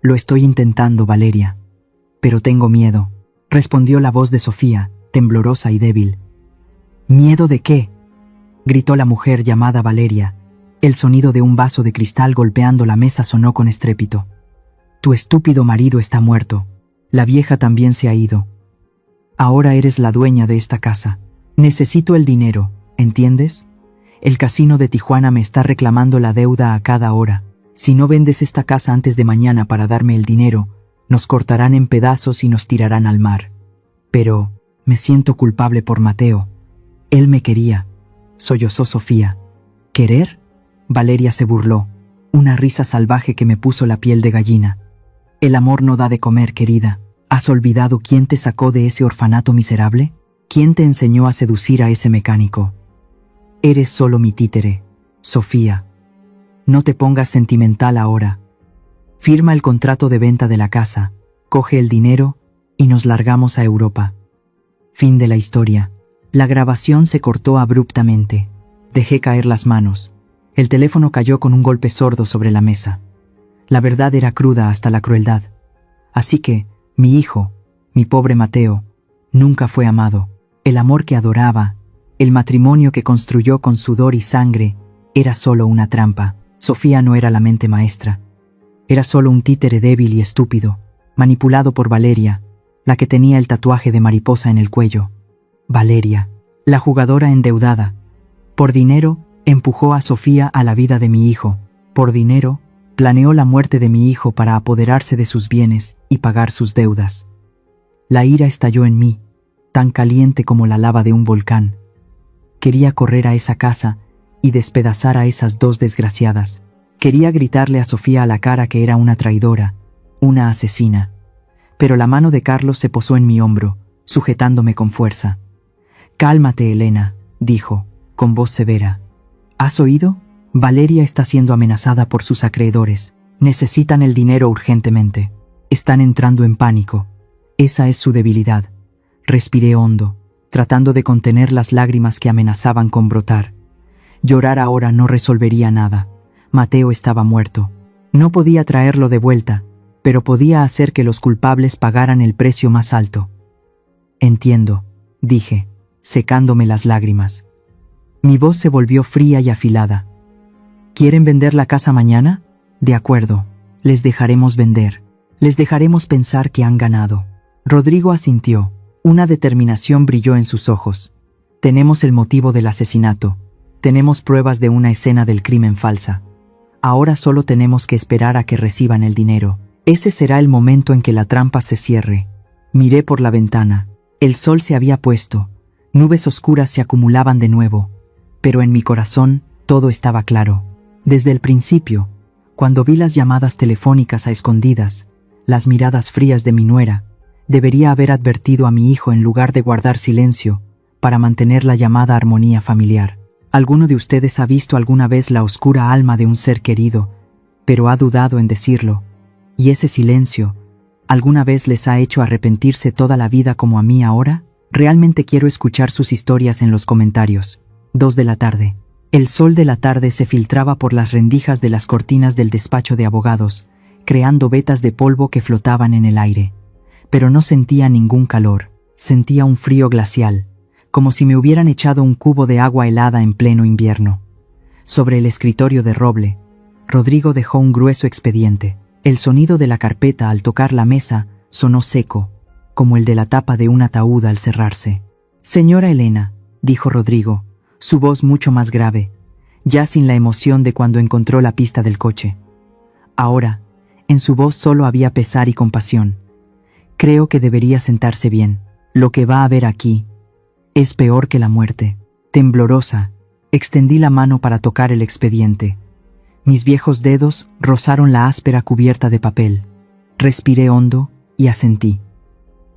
«Lo estoy intentando, Valeria. Pero tengo miedo», respondió la voz de Sofía, temblorosa y débil. «¿Miedo de qué?», gritó la mujer llamada Valeria. El sonido de un vaso de cristal golpeando la mesa sonó con estrépito. «Tu estúpido marido está muerto. La vieja también se ha ido. Ahora eres la dueña de esta casa. Necesito el dinero, ¿entiendes? El casino de Tijuana me está reclamando la deuda a cada hora. Si no vendes esta casa antes de mañana para darme el dinero, nos cortarán en pedazos y nos tirarán al mar. Pero me siento culpable por Mateo. Él me quería», sollozó Sofía. «¿Querer?», Valeria se burló, una risa salvaje que me puso la piel de gallina. «El amor no da de comer, querida. ¿Has olvidado quién te sacó de ese orfanato miserable? ¿Quién te enseñó a seducir a ese mecánico? Eres solo mi títere, Sofía. No te pongas sentimental ahora. Firma el contrato de venta de la casa, coge el dinero y nos largamos a Europa». Fin de la historia. La grabación se cortó abruptamente. Dejé caer las manos. El teléfono cayó con un golpe sordo sobre la mesa. La verdad era cruda hasta la crueldad. Así que, mi hijo, mi pobre Mateo, nunca fue amado. El amor que adoraba, el matrimonio que construyó con sudor y sangre, era solo una trampa. Sofía no era la mente maestra. Era solo un títere débil y estúpido, manipulado por Valeria, la que tenía el tatuaje de mariposa en el cuello. Valeria, la jugadora endeudada. Por dinero, empujó a Sofía a la vida de mi hijo. Por dinero, planeó la muerte de mi hijo para apoderarse de sus bienes y pagar sus deudas. La ira estalló en mí, tan caliente como la lava de un volcán. Quería correr a esa casa y despedazar a esas 2 desgraciadas. Quería gritarle a Sofía a la cara que era una traidora, una asesina. Pero la mano de Carlos se posó en mi hombro, sujetándome con fuerza. «Cálmate, Elena», dijo, con voz severa. «¿Has oído? Valeria está siendo amenazada por sus acreedores. Necesitan el dinero urgentemente. Están entrando en pánico. Esa es su debilidad». Respiré hondo, tratando de contener las lágrimas que amenazaban con brotar. Llorar ahora no resolvería nada. Mateo estaba muerto. No podía traerlo de vuelta, pero podía hacer que los culpables pagaran el precio más alto. «Entiendo», dije, secándome las lágrimas. Mi voz se volvió fría y afilada. «¿Quieren vender la casa mañana? De acuerdo, les dejaremos vender. Les dejaremos pensar que han ganado». Rodrigo asintió. Una determinación brilló en sus ojos. «Tenemos el motivo del asesinato. Tenemos pruebas de una escena del crimen falsa. Ahora solo tenemos que esperar a que reciban el dinero. Ese será el momento en que la trampa se cierre». Miré por la ventana. El sol se había puesto. Nubes oscuras se acumulaban de nuevo. Pero en mi corazón todo estaba claro. Desde el principio, cuando vi las llamadas telefónicas a escondidas, las miradas frías de mi nuera, debería haber advertido a mi hijo en lugar de guardar silencio para mantener la llamada armonía familiar. ¿Alguno de ustedes ha visto alguna vez la oscura alma de un ser querido, pero ha dudado en decirlo? ¿Y ese silencio alguna vez les ha hecho arrepentirse toda la vida como a mí ahora? Realmente quiero escuchar sus historias en los comentarios. 2 de la tarde. El sol de la tarde se filtraba por las rendijas de las cortinas del despacho de abogados, creando vetas de polvo que flotaban en el aire. Pero no sentía ningún calor. Sentía un frío glacial, como si me hubieran echado un cubo de agua helada en pleno invierno. Sobre el escritorio de roble, Rodrigo dejó un grueso expediente. El sonido de la carpeta al tocar la mesa sonó seco, como el de la tapa de un ataúd al cerrarse. «Señora Elena», dijo Rodrigo, su voz mucho más grave, ya sin la emoción de cuando encontró la pista del coche. Ahora, en su voz solo había pesar y compasión. «Creo que debería sentarse bien. Lo que va a ver aquí es peor que la muerte». Temblorosa, extendí la mano para tocar el expediente. Mis viejos dedos rozaron la áspera cubierta de papel. Respiré hondo y asentí.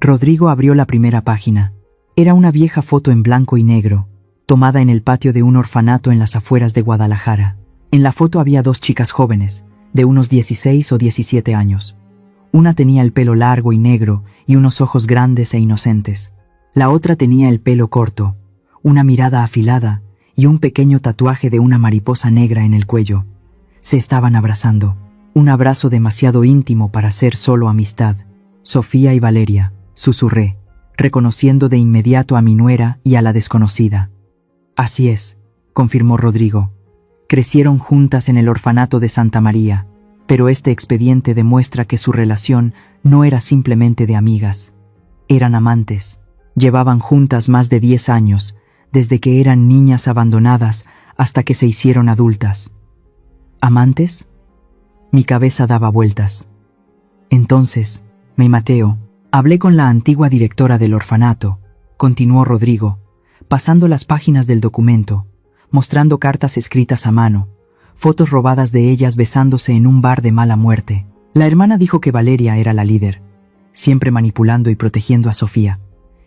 Rodrigo abrió la primera página. Era una vieja foto en blanco y negro, tomada en el patio de un orfanato en las afueras de Guadalajara. En la foto había dos chicas jóvenes, de unos 16 o 17 años. Una tenía el pelo largo y negro y unos ojos grandes e inocentes. La otra tenía el pelo corto, una mirada afilada y un pequeño tatuaje de una mariposa negra en el cuello. Se estaban abrazando. Un abrazo demasiado íntimo para ser solo amistad. «Sofía y Valeria», susurré, reconociendo de inmediato a mi nuera y a la desconocida. «Así es», confirmó Rodrigo. «Crecieron juntas en el orfanato de Santa María, pero este expediente demuestra que su relación no era simplemente de amigas. Eran amantes. Llevaban juntas más de 10 años, desde que eran niñas abandonadas hasta que se hicieron adultas». «¿Amantes?». Mi cabeza daba vueltas. «Entonces, Mateo, hablé con la antigua directora del orfanato», continuó Rodrigo, pasando las páginas del documento, mostrando cartas escritas a mano, fotos robadas de ellas besándose en un bar de mala muerte. La hermana dijo que Valeria era la líder, siempre manipulando y protegiendo a Sofía.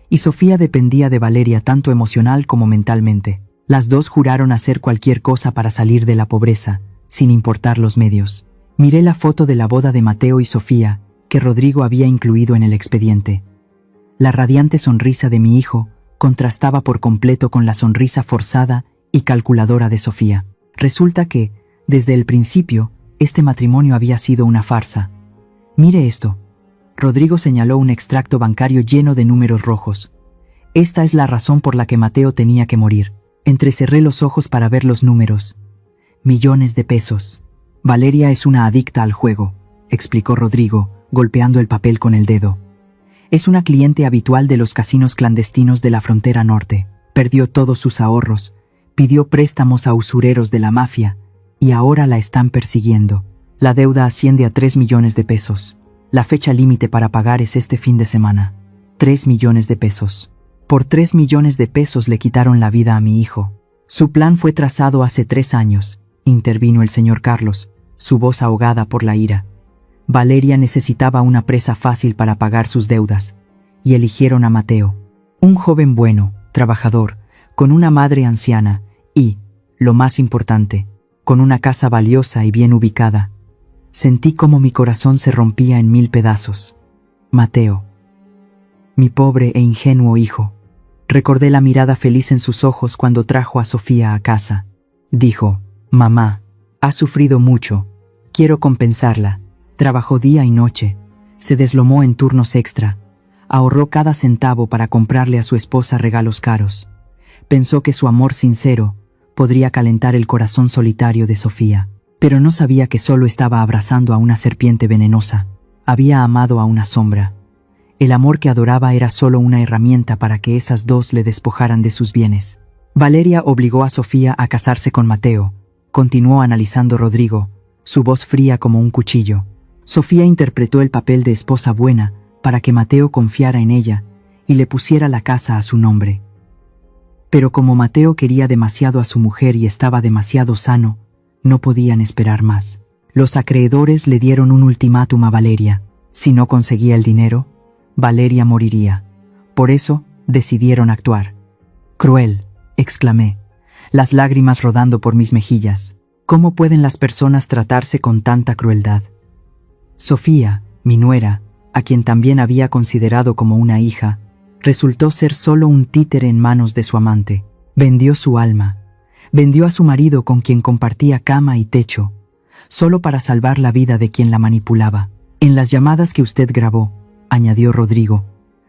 Y Sofía dependía de Valeria tanto emocional como mentalmente. Las dos juraron hacer cualquier cosa para salir de la pobreza, sin importar los medios. Miré la foto de la boda de Mateo y Sofía, que Rodrigo había incluido en el expediente. La radiante sonrisa de mi hijo contrastaba por completo con la sonrisa forzada y calculadora de Sofía. Resulta que, desde el principio, este matrimonio había sido una farsa. «Mire esto». Rodrigo señaló un extracto bancario lleno de números rojos. «Esta es la razón por la que Mateo tenía que morir». Entrecerré los ojos para ver los números. «Millones de pesos. Valeria es una adicta al juego», explicó Rodrigo, golpeando el papel con el dedo. «Es una cliente habitual de los casinos clandestinos de la frontera norte. Perdió todos sus ahorros, pidió préstamos a usureros de la mafia y ahora la están persiguiendo. La deuda asciende a 3 millones de pesos. La fecha límite para pagar es este fin de semana. 3 millones de pesos. Por 3 millones de pesos le quitaron la vida a mi hijo. Su plan fue trazado hace 3 años», intervino el señor Carlos, su voz ahogada por la ira. «Valeria necesitaba una presa fácil para pagar sus deudas, y eligieron a Mateo. Un joven bueno, trabajador, con una madre anciana y, lo más importante, con una casa valiosa y bien ubicada. Sentí como mi corazón se rompía en 1000 pedazos. Mateo. Mi pobre e ingenuo hijo». Recordé la mirada feliz en sus ojos cuando trajo a Sofía a casa. Dijo: «Mamá, ha sufrido mucho. Quiero compensarla. Trabajó día y noche. Se deslomó en turnos extra. Ahorró cada centavo para comprarle a su esposa regalos caros. Pensó que su amor sincero podría calentar el corazón solitario de Sofía. Pero no sabía que solo estaba abrazando a una serpiente venenosa. Había amado a una sombra. El amor que adoraba era solo una herramienta para que esas dos le despojaran de sus bienes. Valeria obligó a Sofía a casarse con Mateo», continuó analizando Rodrigo, su voz fría como un cuchillo. «Sofía interpretó el papel de esposa buena para que Mateo confiara en ella y le pusiera la casa a su nombre. Pero como Mateo quería demasiado a su mujer y estaba demasiado sano, no podían esperar más. Los acreedores le dieron un ultimátum a Valeria. Si no conseguía el dinero, Valeria moriría. Por eso decidieron actuar». «Cruel», exclamé, las lágrimas rodando por mis mejillas. «¿Cómo pueden las personas tratarse con tanta crueldad?». Sofía, mi nuera, a quien también había considerado como una hija, resultó ser solo un títere en manos de su amante. Vendió su alma. Vendió a su marido con quien compartía cama y techo, solo para salvar la vida de quien la manipulaba. «En las llamadas que usted grabó», añadió Rodrigo,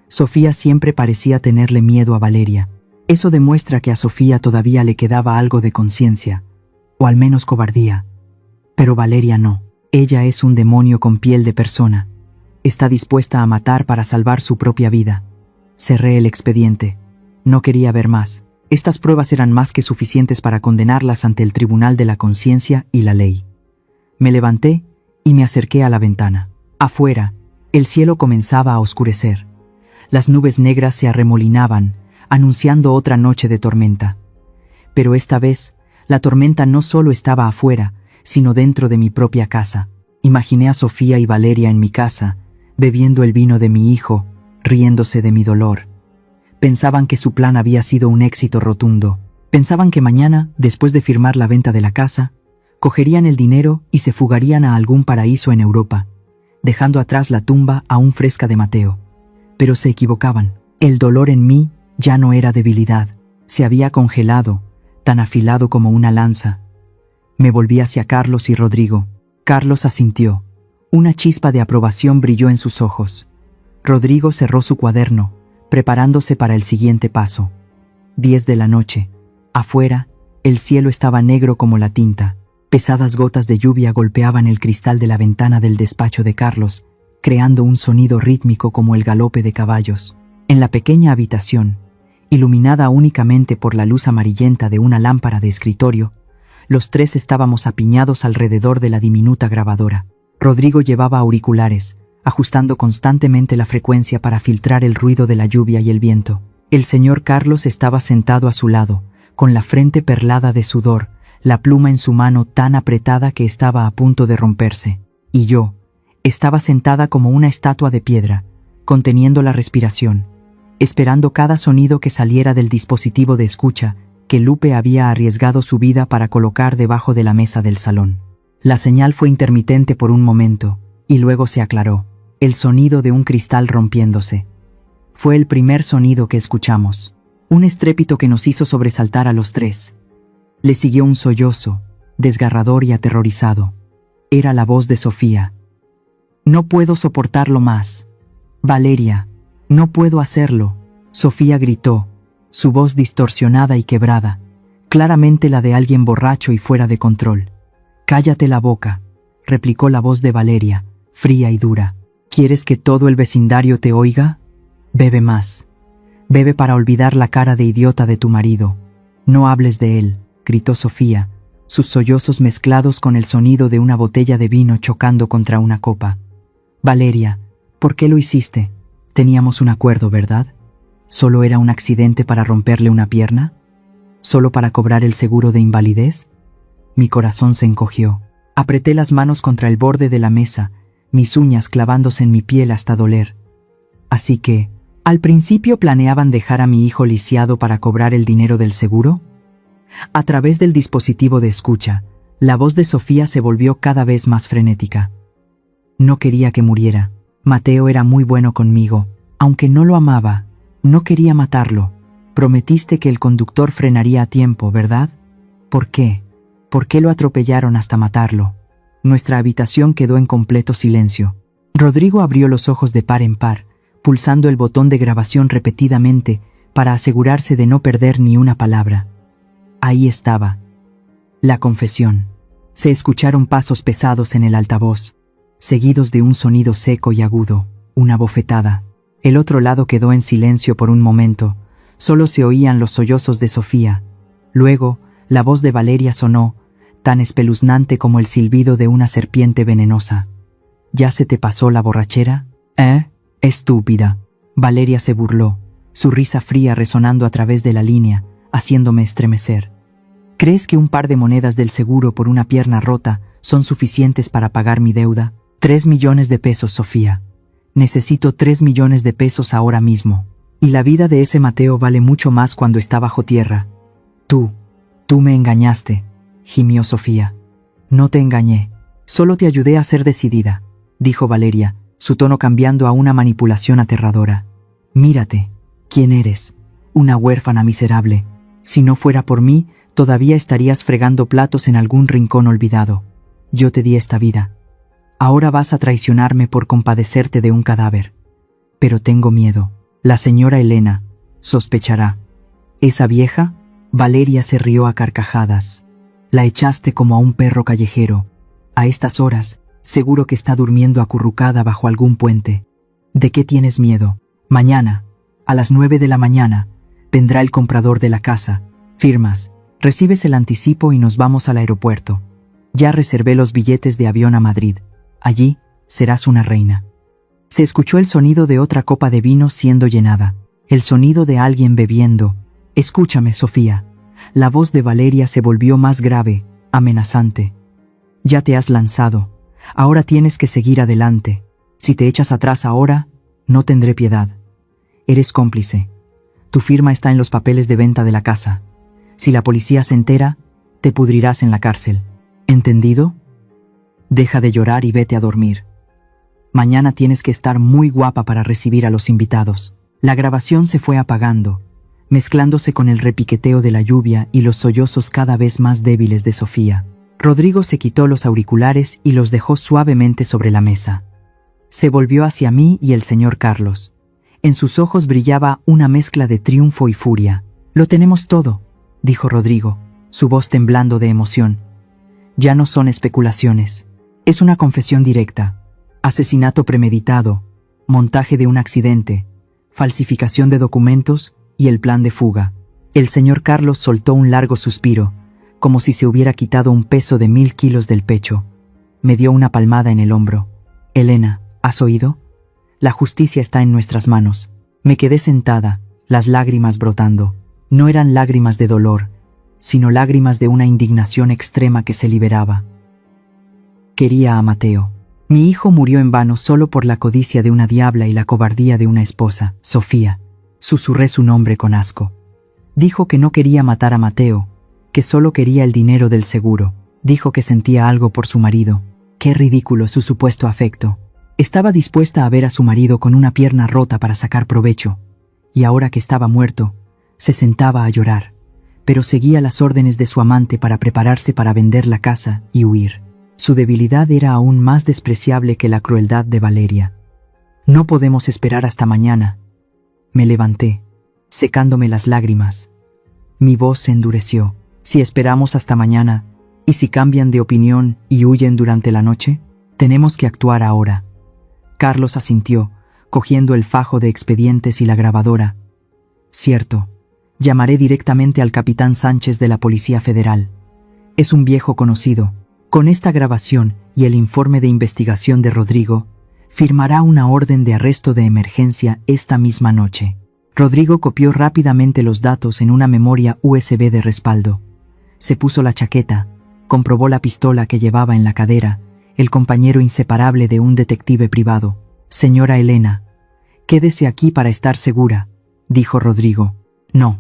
«Sofía siempre parecía tenerle miedo a Valeria. Eso demuestra que a Sofía todavía le quedaba algo de conciencia. o al menos cobardía. Pero Valeria no. Ella es un demonio con piel de persona. Está dispuesta a matar para salvar su propia vida. Cerré el expediente. No quería ver más. Estas pruebas eran más que suficientes para condenarlas ante el tribunal de la conciencia y la ley. Me levanté y me acerqué a la ventana. Afuera, el cielo comenzaba a oscurecer. Las nubes negras se arremolinaban, anunciando otra noche de tormenta. Pero esta vez, la tormenta no solo estaba afuera, sino dentro de mi propia casa. Imaginé a Sofía y Valeria en mi casa, bebiendo el vino de mi hijo, riéndose de mi dolor. Pensaban que su plan había sido un éxito rotundo. Pensaban que mañana, después de firmar la venta de la casa, cogerían el dinero y se fugarían a algún paraíso en Europa, dejando atrás la tumba aún fresca de Mateo. Pero se equivocaban. El dolor en mí ya no era debilidad. Se había congelado, tan afilado como una lanza. Me volví hacia Carlos y Rodrigo. Carlos asintió. Una chispa de aprobación brilló en sus ojos. Rodrigo cerró su cuaderno, preparándose para el siguiente paso. 10 de la noche. Afuera, el cielo estaba negro como la tinta. Pesadas gotas de lluvia golpeaban el cristal de la ventana del despacho de Carlos, creando un sonido rítmico como el galope de caballos. En la pequeña habitación, iluminada únicamente por la luz amarillenta de una lámpara de escritorio, los tres estábamos apiñados alrededor de la diminuta grabadora. Rodrigo llevaba auriculares, ajustando constantemente la frecuencia para filtrar el ruido de la lluvia y el viento. El señor Carlos estaba sentado a su lado, con la frente perlada de sudor, la pluma en su mano tan apretada que estaba a punto de romperse. Y yo estaba sentada como una estatua de piedra, conteniendo la respiración, esperando cada sonido que saliera del dispositivo de escucha que Lupe había arriesgado su vida para colocar debajo de la mesa del salón. La señal fue intermitente por un momento, y luego se aclaró. El sonido de un cristal rompiéndose. Fue el primer sonido que escuchamos. Un estrépito que nos hizo sobresaltar a los tres. Le siguió un sollozo, desgarrador y aterrorizado. Era la voz de Sofía. No puedo soportarlo más. Valeria, no puedo hacerlo. Sofía gritó, su voz distorsionada y quebrada, claramente la de alguien borracho y fuera de control. Cállate la boca, replicó la voz de Valeria, fría y dura. ¿Quieres que todo el vecindario te oiga? Bebe más. Bebe para olvidar la cara de idiota de tu marido. No hables de él, gritó Sofía, sus sollozos mezclados con el sonido de una botella de vino chocando contra una copa. Valeria, ¿por qué lo hiciste? Teníamos un acuerdo, ¿verdad? ¿Solo era un accidente para romperle una pierna? ¿Solo para cobrar el seguro de invalidez? Mi corazón se encogió. Apreté las manos contra el borde de la mesa, mis uñas clavándose en mi piel hasta doler. Así que, ¿al principio planeaban dejar a mi hijo lisiado para cobrar el dinero del seguro? A través del dispositivo de escucha, la voz de Sofía se volvió cada vez más frenética. No quería que muriera. Mateo era muy bueno conmigo. Aunque no lo amaba, no quería matarlo. Prometiste que el conductor frenaría a tiempo, ¿verdad? ¿Por qué? ¿Por qué lo atropellaron hasta matarlo? Nuestra habitación quedó en completo silencio. Rodrigo abrió los ojos de par en par, pulsando el botón de grabación repetidamente para asegurarse de no perder ni una palabra. Ahí estaba. La confesión. Se escucharon pasos pesados en el altavoz, seguidos de un sonido seco y agudo, una bofetada. El otro lado quedó en silencio por un momento, solo se oían los sollozos de Sofía. Luego, la voz de Valeria sonó, tan espeluznante como el silbido de una serpiente venenosa. ¿Ya se te pasó la borrachera? Estúpida. Valeria se burló, su risa fría resonando a través de la línea, haciéndome estremecer. ¿Crees que un par de monedas del seguro por una pierna rota son suficientes para pagar mi deuda? 3 millones de pesos, Sofía. Necesito 3 millones de pesos ahora mismo. Y la vida de ese Mateo vale mucho más cuando está bajo tierra. Tú me engañaste, gimió Sofía. No te engañé, solo te ayudé a ser decidida, dijo Valeria, su tono cambiando a una manipulación aterradora. Mírate, ¿quién eres? Una huérfana miserable. Si no fuera por mí, todavía estarías fregando platos en algún rincón olvidado. Yo te di esta vida. Ahora vas a traicionarme por compadecerte de un cadáver. Pero tengo miedo. La señora Elena sospechará. ¿Esa vieja? Valeria se rió a carcajadas. La echaste como a un perro callejero. A estas horas, seguro que está durmiendo acurrucada bajo algún puente. ¿De qué tienes miedo? Mañana, a las 9 de la mañana, vendrá el comprador de la casa. Firmas, recibes el anticipo y nos vamos al aeropuerto. Ya reservé los billetes de avión a Madrid. Allí serás una reina. Se escuchó el sonido de otra copa de vino siendo llenada. El sonido de alguien bebiendo. Escúchame, Sofía. La voz de Valeria se volvió más grave, amenazante. Ya te has lanzado. Ahora tienes que seguir adelante. Si te echas atrás ahora, no tendré piedad. Eres cómplice. Tu firma está en los papeles de venta de la casa. Si la policía se entera, te pudrirás en la cárcel. ¿Entendido? Deja de llorar y vete a dormir. Mañana tienes que estar muy guapa para recibir a los invitados. La grabación se fue apagando, mezclándose con el repiqueteo de la lluvia y los sollozos cada vez más débiles de Sofía. Rodrigo se quitó los auriculares y los dejó suavemente sobre la mesa. Se volvió hacia mí y el señor Carlos. En sus ojos brillaba una mezcla de triunfo y furia. «Lo tenemos todo», dijo Rodrigo, su voz temblando de emoción. «Ya no son especulaciones. Es una confesión directa. Asesinato premeditado, montaje de un accidente, falsificación de documentos y el plan de fuga». El señor Carlos soltó un largo suspiro, como si se hubiera quitado un peso de 1000 kilos del pecho. Me dio una palmada en el hombro. «Elena, ¿has oído? La justicia está en nuestras manos». Me quedé sentada, las lágrimas brotando. No eran lágrimas de dolor, sino lágrimas de una indignación extrema que se liberaba. Quería a Mateo. Mi hijo murió en vano solo por la codicia de una diabla y la cobardía de una esposa. «Sofía», susurré su nombre con asco. Dijo que no quería matar a Mateo, que solo quería el dinero del seguro. Dijo que sentía algo por su marido. Qué ridículo su supuesto afecto. Estaba dispuesta a ver a su marido con una pierna rota para sacar provecho, y ahora que estaba muerto, se sentaba a llorar, pero seguía las órdenes de su amante para prepararse para vender la casa y huir. Su debilidad era aún más despreciable que la crueldad de Valeria. «No podemos esperar hasta mañana». Me levanté, secándome las lágrimas. Mi voz se endureció. «Si esperamos hasta mañana, ¿y si cambian de opinión y huyen durante la noche? Tenemos que actuar ahora». Carlos asintió, cogiendo el fajo de expedientes y la grabadora. «Cierto. Llamaré directamente al capitán Sánchez de la Policía Federal. Es un viejo conocido. Con esta grabación y el informe de investigación de Rodrigo, firmará una orden de arresto de emergencia esta misma noche». Rodrigo copió rápidamente los datos en una memoria USB de respaldo. Se puso la chaqueta, comprobó la pistola que llevaba en la cadera, el compañero inseparable de un detective privado. «Señora Elena, quédese aquí para estar segura», dijo Rodrigo. «No»,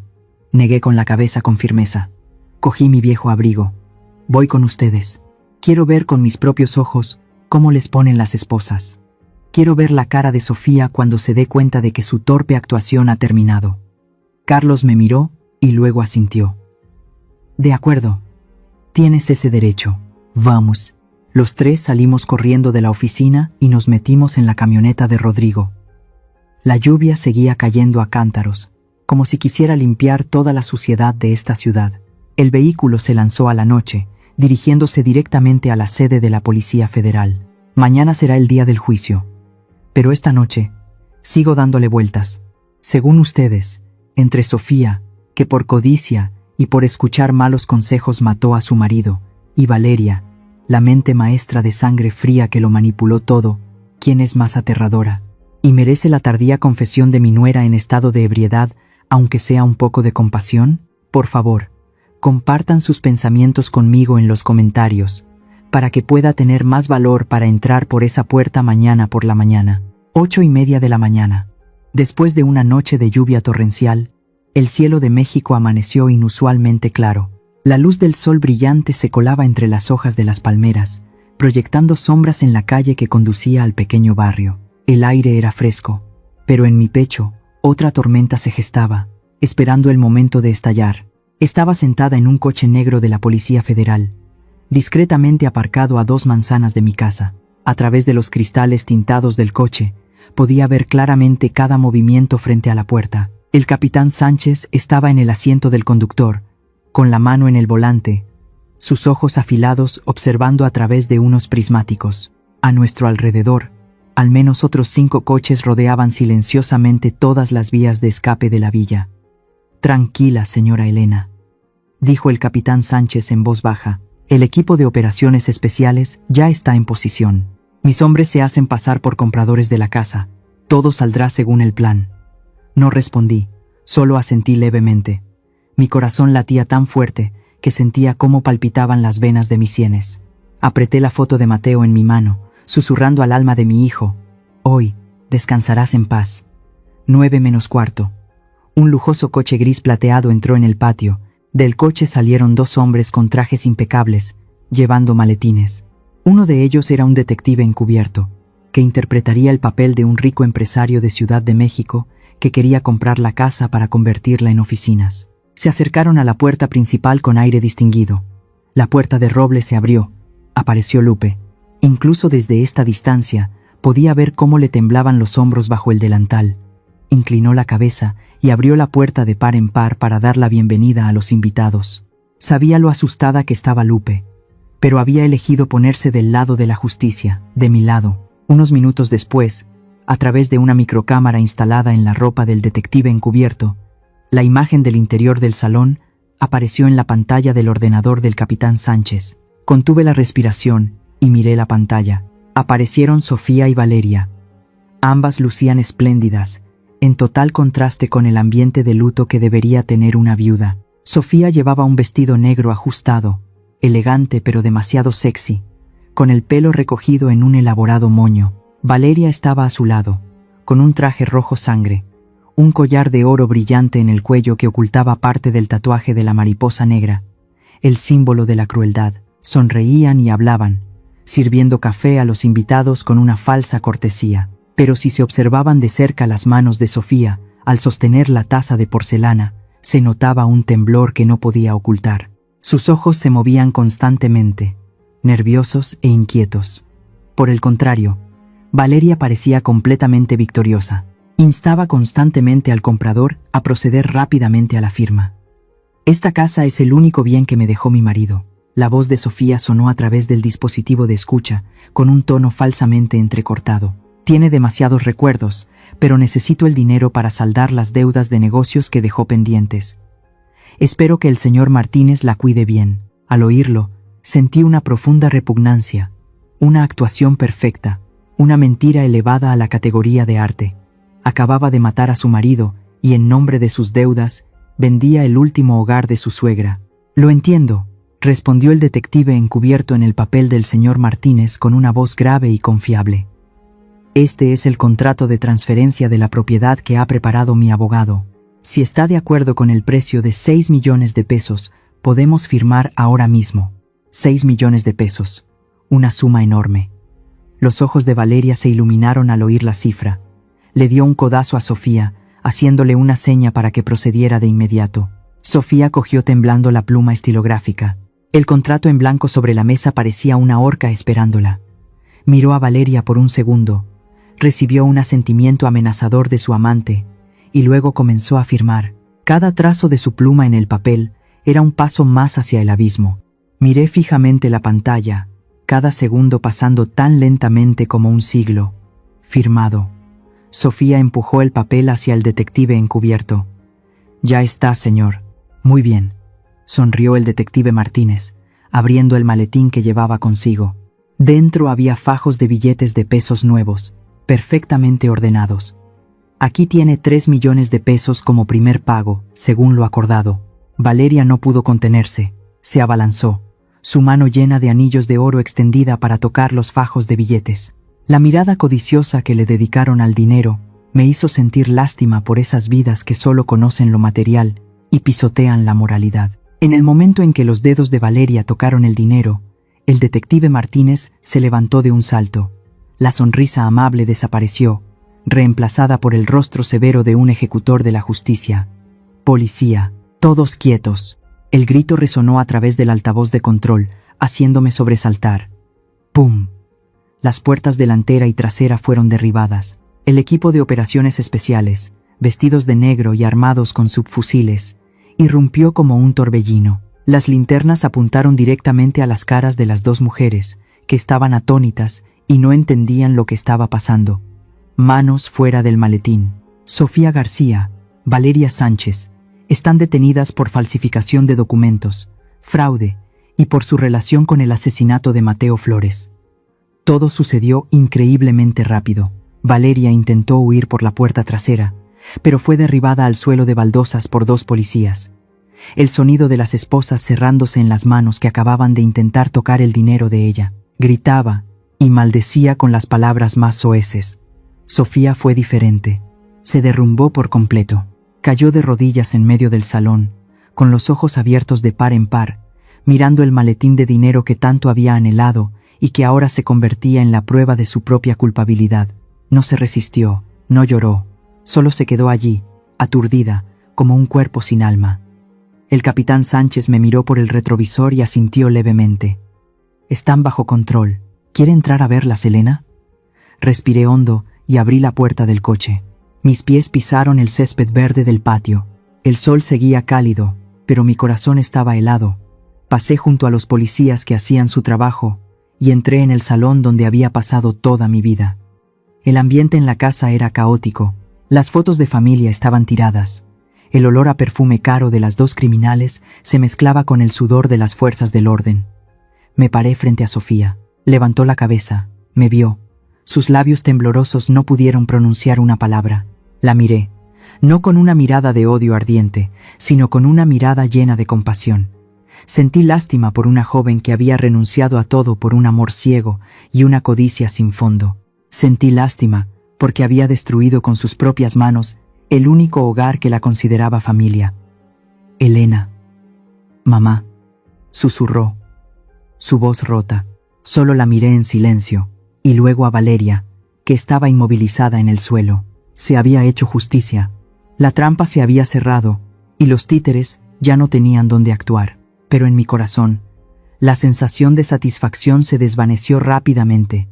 negué con la cabeza con firmeza. Cogí mi viejo abrigo. «Voy con ustedes. Quiero ver con mis propios ojos cómo les ponen las esposas. Quiero ver la cara de Sofía cuando se dé cuenta de que su torpe actuación ha terminado». Carlos me miró y luego asintió. «De acuerdo. Tienes ese derecho. Vamos». Los tres salimos corriendo de la oficina y nos metimos en la camioneta de Rodrigo. La lluvia seguía cayendo a cántaros, como si quisiera limpiar toda la suciedad de esta ciudad. El vehículo se lanzó a la noche, dirigiéndose directamente a la sede de la Policía Federal. Mañana será el día del juicio. Pero esta noche, sigo dándole vueltas. Según ustedes, entre Sofía, que por codicia y por escuchar malos consejos mató a su marido, y Valeria, la mente maestra de sangre fría que lo manipuló todo, ¿quién es más aterradora? ¿Y merece la tardía confesión de mi nuera en estado de ebriedad, aunque sea un poco de compasión? Por favor, compartan sus pensamientos conmigo en los comentarios, para que pueda tener más valor para entrar por esa puerta mañana por la mañana. 8:30 de la mañana. Después de una noche de lluvia torrencial, el cielo de México amaneció inusualmente claro. La luz del sol brillante se colaba entre las hojas de las palmeras, proyectando sombras en la calle que conducía al pequeño barrio. El aire era fresco, pero en mi pecho, otra tormenta se gestaba, esperando el momento de estallar. Estaba sentada en un coche negro de la Policía Federal, discretamente aparcado a 2 manzanas de mi casa. A través de los cristales tintados del coche, podía ver claramente cada movimiento frente a la puerta. El capitán Sánchez estaba en el asiento del conductor, con la mano en el volante, sus ojos afilados observando a través de unos prismáticos. A nuestro alrededor, al menos otros 5 coches rodeaban silenciosamente todas las vías de escape de la villa. «Tranquila, señora Elena», dijo el capitán Sánchez en voz baja. «El equipo de operaciones especiales ya está en posición. Mis hombres se hacen pasar por compradores de la casa. Todo saldrá según el plan». No respondí, solo asentí levemente. Mi corazón latía tan fuerte que sentía cómo palpitaban las venas de mis sienes. Apreté la foto de Mateo en mi mano, susurrando al alma de mi hijo: «Hoy descansarás en paz». 9:15. Un lujoso coche gris plateado entró en el patio. Del coche salieron 2 hombres con trajes impecables, llevando maletines. Uno de ellos era un detective encubierto, que interpretaría el papel de un rico empresario de Ciudad de México que quería comprar la casa para convertirla en oficinas. Se acercaron a la puerta principal con aire distinguido. La puerta de roble se abrió. Apareció Lupe. Incluso desde esta distancia, podía ver cómo le temblaban los hombros bajo el delantal. Inclinó la cabeza y abrió la puerta de par en par para dar la bienvenida a los invitados. Sabía lo asustada que estaba Lupe, pero había elegido ponerse del lado de la justicia, de mi lado. Unos minutos después, a través de una microcámara instalada en la ropa del detective encubierto, la imagen del interior del salón apareció en la pantalla del ordenador del capitán Sánchez. Contuve la respiración y miré la pantalla. Aparecieron Sofía y Valeria. Ambas lucían espléndidas, en total contraste con el ambiente de luto que debería tener una viuda. Sofía llevaba un vestido negro ajustado, elegante pero demasiado sexy, con el pelo recogido en un elaborado moño. Valeria estaba a su lado, con un traje rojo sangre, un collar de oro brillante en el cuello que ocultaba parte del tatuaje de la mariposa negra, el símbolo de la crueldad. Sonreían y hablaban, sirviendo café a los invitados con una falsa cortesía. Pero si se observaban de cerca las manos de Sofía, al sostener la taza de porcelana, se notaba un temblor que no podía ocultar. Sus ojos se movían constantemente, nerviosos e inquietos. Por el contrario, Valeria parecía completamente victoriosa. Instaba constantemente al comprador a proceder rápidamente a la firma. «Esta casa es el único bien que me dejó mi marido». La voz de Sofía sonó a través del dispositivo de escucha, con un tono falsamente entrecortado. «Tiene demasiados recuerdos, pero necesito el dinero para saldar las deudas de negocios que dejó pendientes. Espero que el señor Martínez la cuide bien». Al oírlo, sentí una profunda repugnancia, una actuación perfecta, una mentira elevada a la categoría de arte. Acababa de matar a su marido y en nombre de sus deudas, vendía el último hogar de su suegra. «Lo entiendo», respondió el detective encubierto en el papel del señor Martínez con una voz grave y confiable. «Este es el contrato de transferencia de la propiedad que ha preparado mi abogado. Si está de acuerdo con el precio de 6 millones de pesos, podemos firmar ahora mismo». 6 millones de pesos. Una suma enorme. Los ojos de Valeria se iluminaron al oír la cifra. Le dio un codazo a Sofía, haciéndole una seña para que procediera de inmediato. Sofía cogió temblando la pluma estilográfica. El contrato en blanco sobre la mesa parecía una horca esperándola. Miró a Valeria por un segundo, recibió un asentimiento amenazador de su amante, y luego comenzó a firmar. Cada trazo de su pluma en el papel era un paso más hacia el abismo. Miré fijamente la pantalla, cada segundo pasando tan lentamente como un siglo. Firmado. Sofía empujó el papel hacia el detective encubierto. «Ya está, señor». «Muy bien», sonrió el detective Martínez, abriendo el maletín que llevaba consigo. Dentro había fajos de billetes de pesos nuevos, perfectamente ordenados. «Aquí tiene 3 millones de pesos como primer pago, según lo acordado». Valeria no pudo contenerse, se abalanzó, su mano llena de anillos de oro extendida para tocar los fajos de billetes. La mirada codiciosa que le dedicaron al dinero me hizo sentir lástima por esas vidas que solo conocen lo material y pisotean la moralidad. En el momento en que los dedos de Valeria tocaron el dinero, el detective Martínez se levantó de un salto. La sonrisa amable desapareció, reemplazada por el rostro severo de un ejecutor de la justicia. «Policía, todos quietos». El grito resonó a través del altavoz de control, haciéndome sobresaltar. ¡Pum! Las puertas delantera y trasera fueron derribadas. El equipo de operaciones especiales, vestidos de negro y armados con subfusiles, irrumpió como un torbellino. Las linternas apuntaron directamente a las caras de las dos mujeres, que estaban atónitas y no entendían lo que estaba pasando. Manos fuera del maletín. Sofía García, Valeria Sánchez, están detenidas por falsificación de documentos, fraude y por su relación con el asesinato de Mateo Flores. Todo sucedió increíblemente rápido. Valeria intentó huir por la puerta trasera, pero fue derribada al suelo de baldosas por dos policías. El sonido de las esposas cerrándose en las manos que acababan de intentar tocar el dinero de ella. Gritaba y maldecía con las palabras más soeces. Sofía fue diferente. Se derrumbó por completo. Cayó de rodillas en medio del salón, con los ojos abiertos de par en par, mirando el maletín de dinero que tanto había anhelado y que ahora se convertía en la prueba de su propia culpabilidad. No se resistió, no lloró, solo se quedó allí, aturdida, como un cuerpo sin alma. El capitán Sánchez me miró por el retrovisor y asintió levemente. «Están bajo control. ¿Quiere entrar a verlas, Elena?» Respiré hondo y abrí la puerta del coche. Mis pies pisaron el césped verde del patio. El sol seguía cálido, pero mi corazón estaba helado. Pasé junto a los policías que hacían su trabajo y entré en el salón donde había pasado toda mi vida. El ambiente en la casa era caótico. Las fotos de familia estaban tiradas. El olor a perfume caro de las dos criminales se mezclaba con el sudor de las fuerzas del orden. Me paré frente a Sofía. Levantó la cabeza, me vio. Sus labios temblorosos no pudieron pronunciar una palabra. La miré, no con una mirada de odio ardiente, sino con una mirada llena de compasión. Sentí lástima por una joven que había renunciado a todo por un amor ciego y una codicia sin fondo. Sentí lástima porque había destruido con sus propias manos el único hogar que la consideraba familia. «Elena». «Mamá», susurró. Su voz rota. Solo la miré en silencio, y luego a Valeria, que estaba inmovilizada en el suelo. Se había hecho justicia. La trampa se había cerrado, y los títeres ya no tenían dónde actuar. Pero en mi corazón, la sensación de satisfacción se desvaneció rápidamente,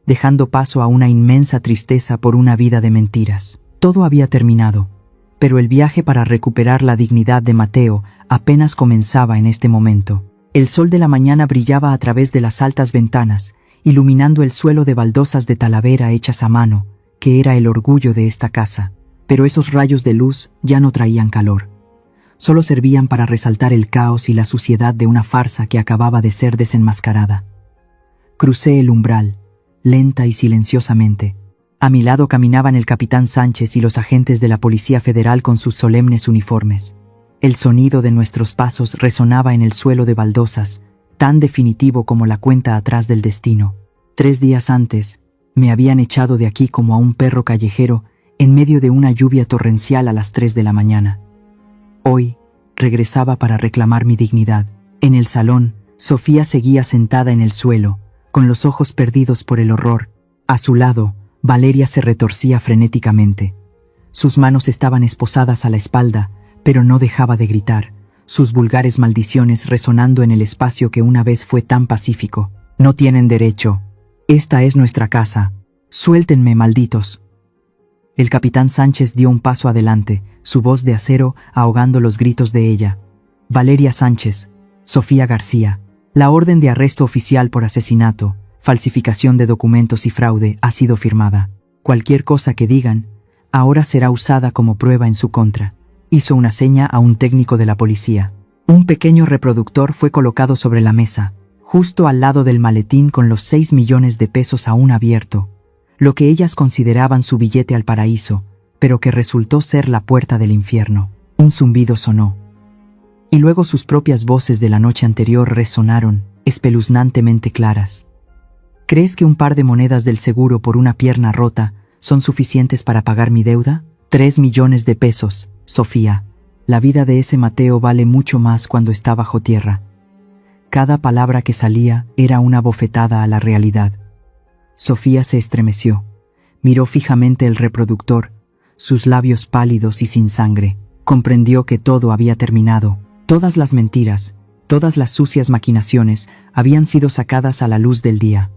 dejando paso a una inmensa tristeza por una vida de mentiras. Todo había terminado, pero el viaje para recuperar la dignidad de Mateo apenas comenzaba en este momento. El sol de la mañana brillaba a través de las altas ventanas, iluminando el suelo de baldosas de talavera hechas a mano, que era el orgullo de esta casa. Pero esos rayos de luz ya no traían calor. Solo servían para resaltar el caos y la suciedad de una farsa que acababa de ser desenmascarada. Crucé el umbral, lenta y silenciosamente. A mi lado caminaban el capitán Sánchez y los agentes de la Policía Federal con sus solemnes uniformes. El sonido de nuestros pasos resonaba en el suelo de baldosas, tan definitivo como la cuenta atrás del destino. 3 días antes, me habían echado de aquí como a un perro callejero en medio de una lluvia torrencial a las 3 de la mañana. Hoy, regresaba para reclamar mi dignidad. En el salón, Sofía seguía sentada en el suelo, con los ojos perdidos por el horror. A su lado, Valeria se retorcía frenéticamente. Sus manos estaban esposadas a la espalda, pero no dejaba de gritar, sus vulgares maldiciones resonando en el espacio que una vez fue tan pacífico. «No tienen derecho. Esta es nuestra casa. Suéltenme, malditos». El capitán Sánchez dio un paso adelante, su voz de acero ahogando los gritos de ella. «Valeria Sánchez, Sofía García, la orden de arresto oficial por asesinato, falsificación de documentos y fraude ha sido firmada. Cualquier cosa que digan, ahora será usada como prueba en su contra». Hizo una seña a un técnico de la policía. Un pequeño reproductor fue colocado sobre la mesa, justo al lado del maletín con los 6 millones de pesos aún abierto, lo que ellas consideraban su billete al paraíso, pero que resultó ser la puerta del infierno. Un zumbido sonó. Y luego sus propias voces de la noche anterior resonaron, espeluznantemente claras. ¿Crees que un par de monedas del seguro por una pierna rota son suficientes para pagar mi deuda? 3 millones de pesos, Sofía. La vida de ese Mateo vale mucho más cuando está bajo tierra. Cada palabra que salía era una bofetada a la realidad. Sofía se estremeció. Miró fijamente el reproductor, sus labios pálidos y sin sangre. Comprendió que todo había terminado. Todas las mentiras, todas las sucias maquinaciones habían sido sacadas a la luz del día.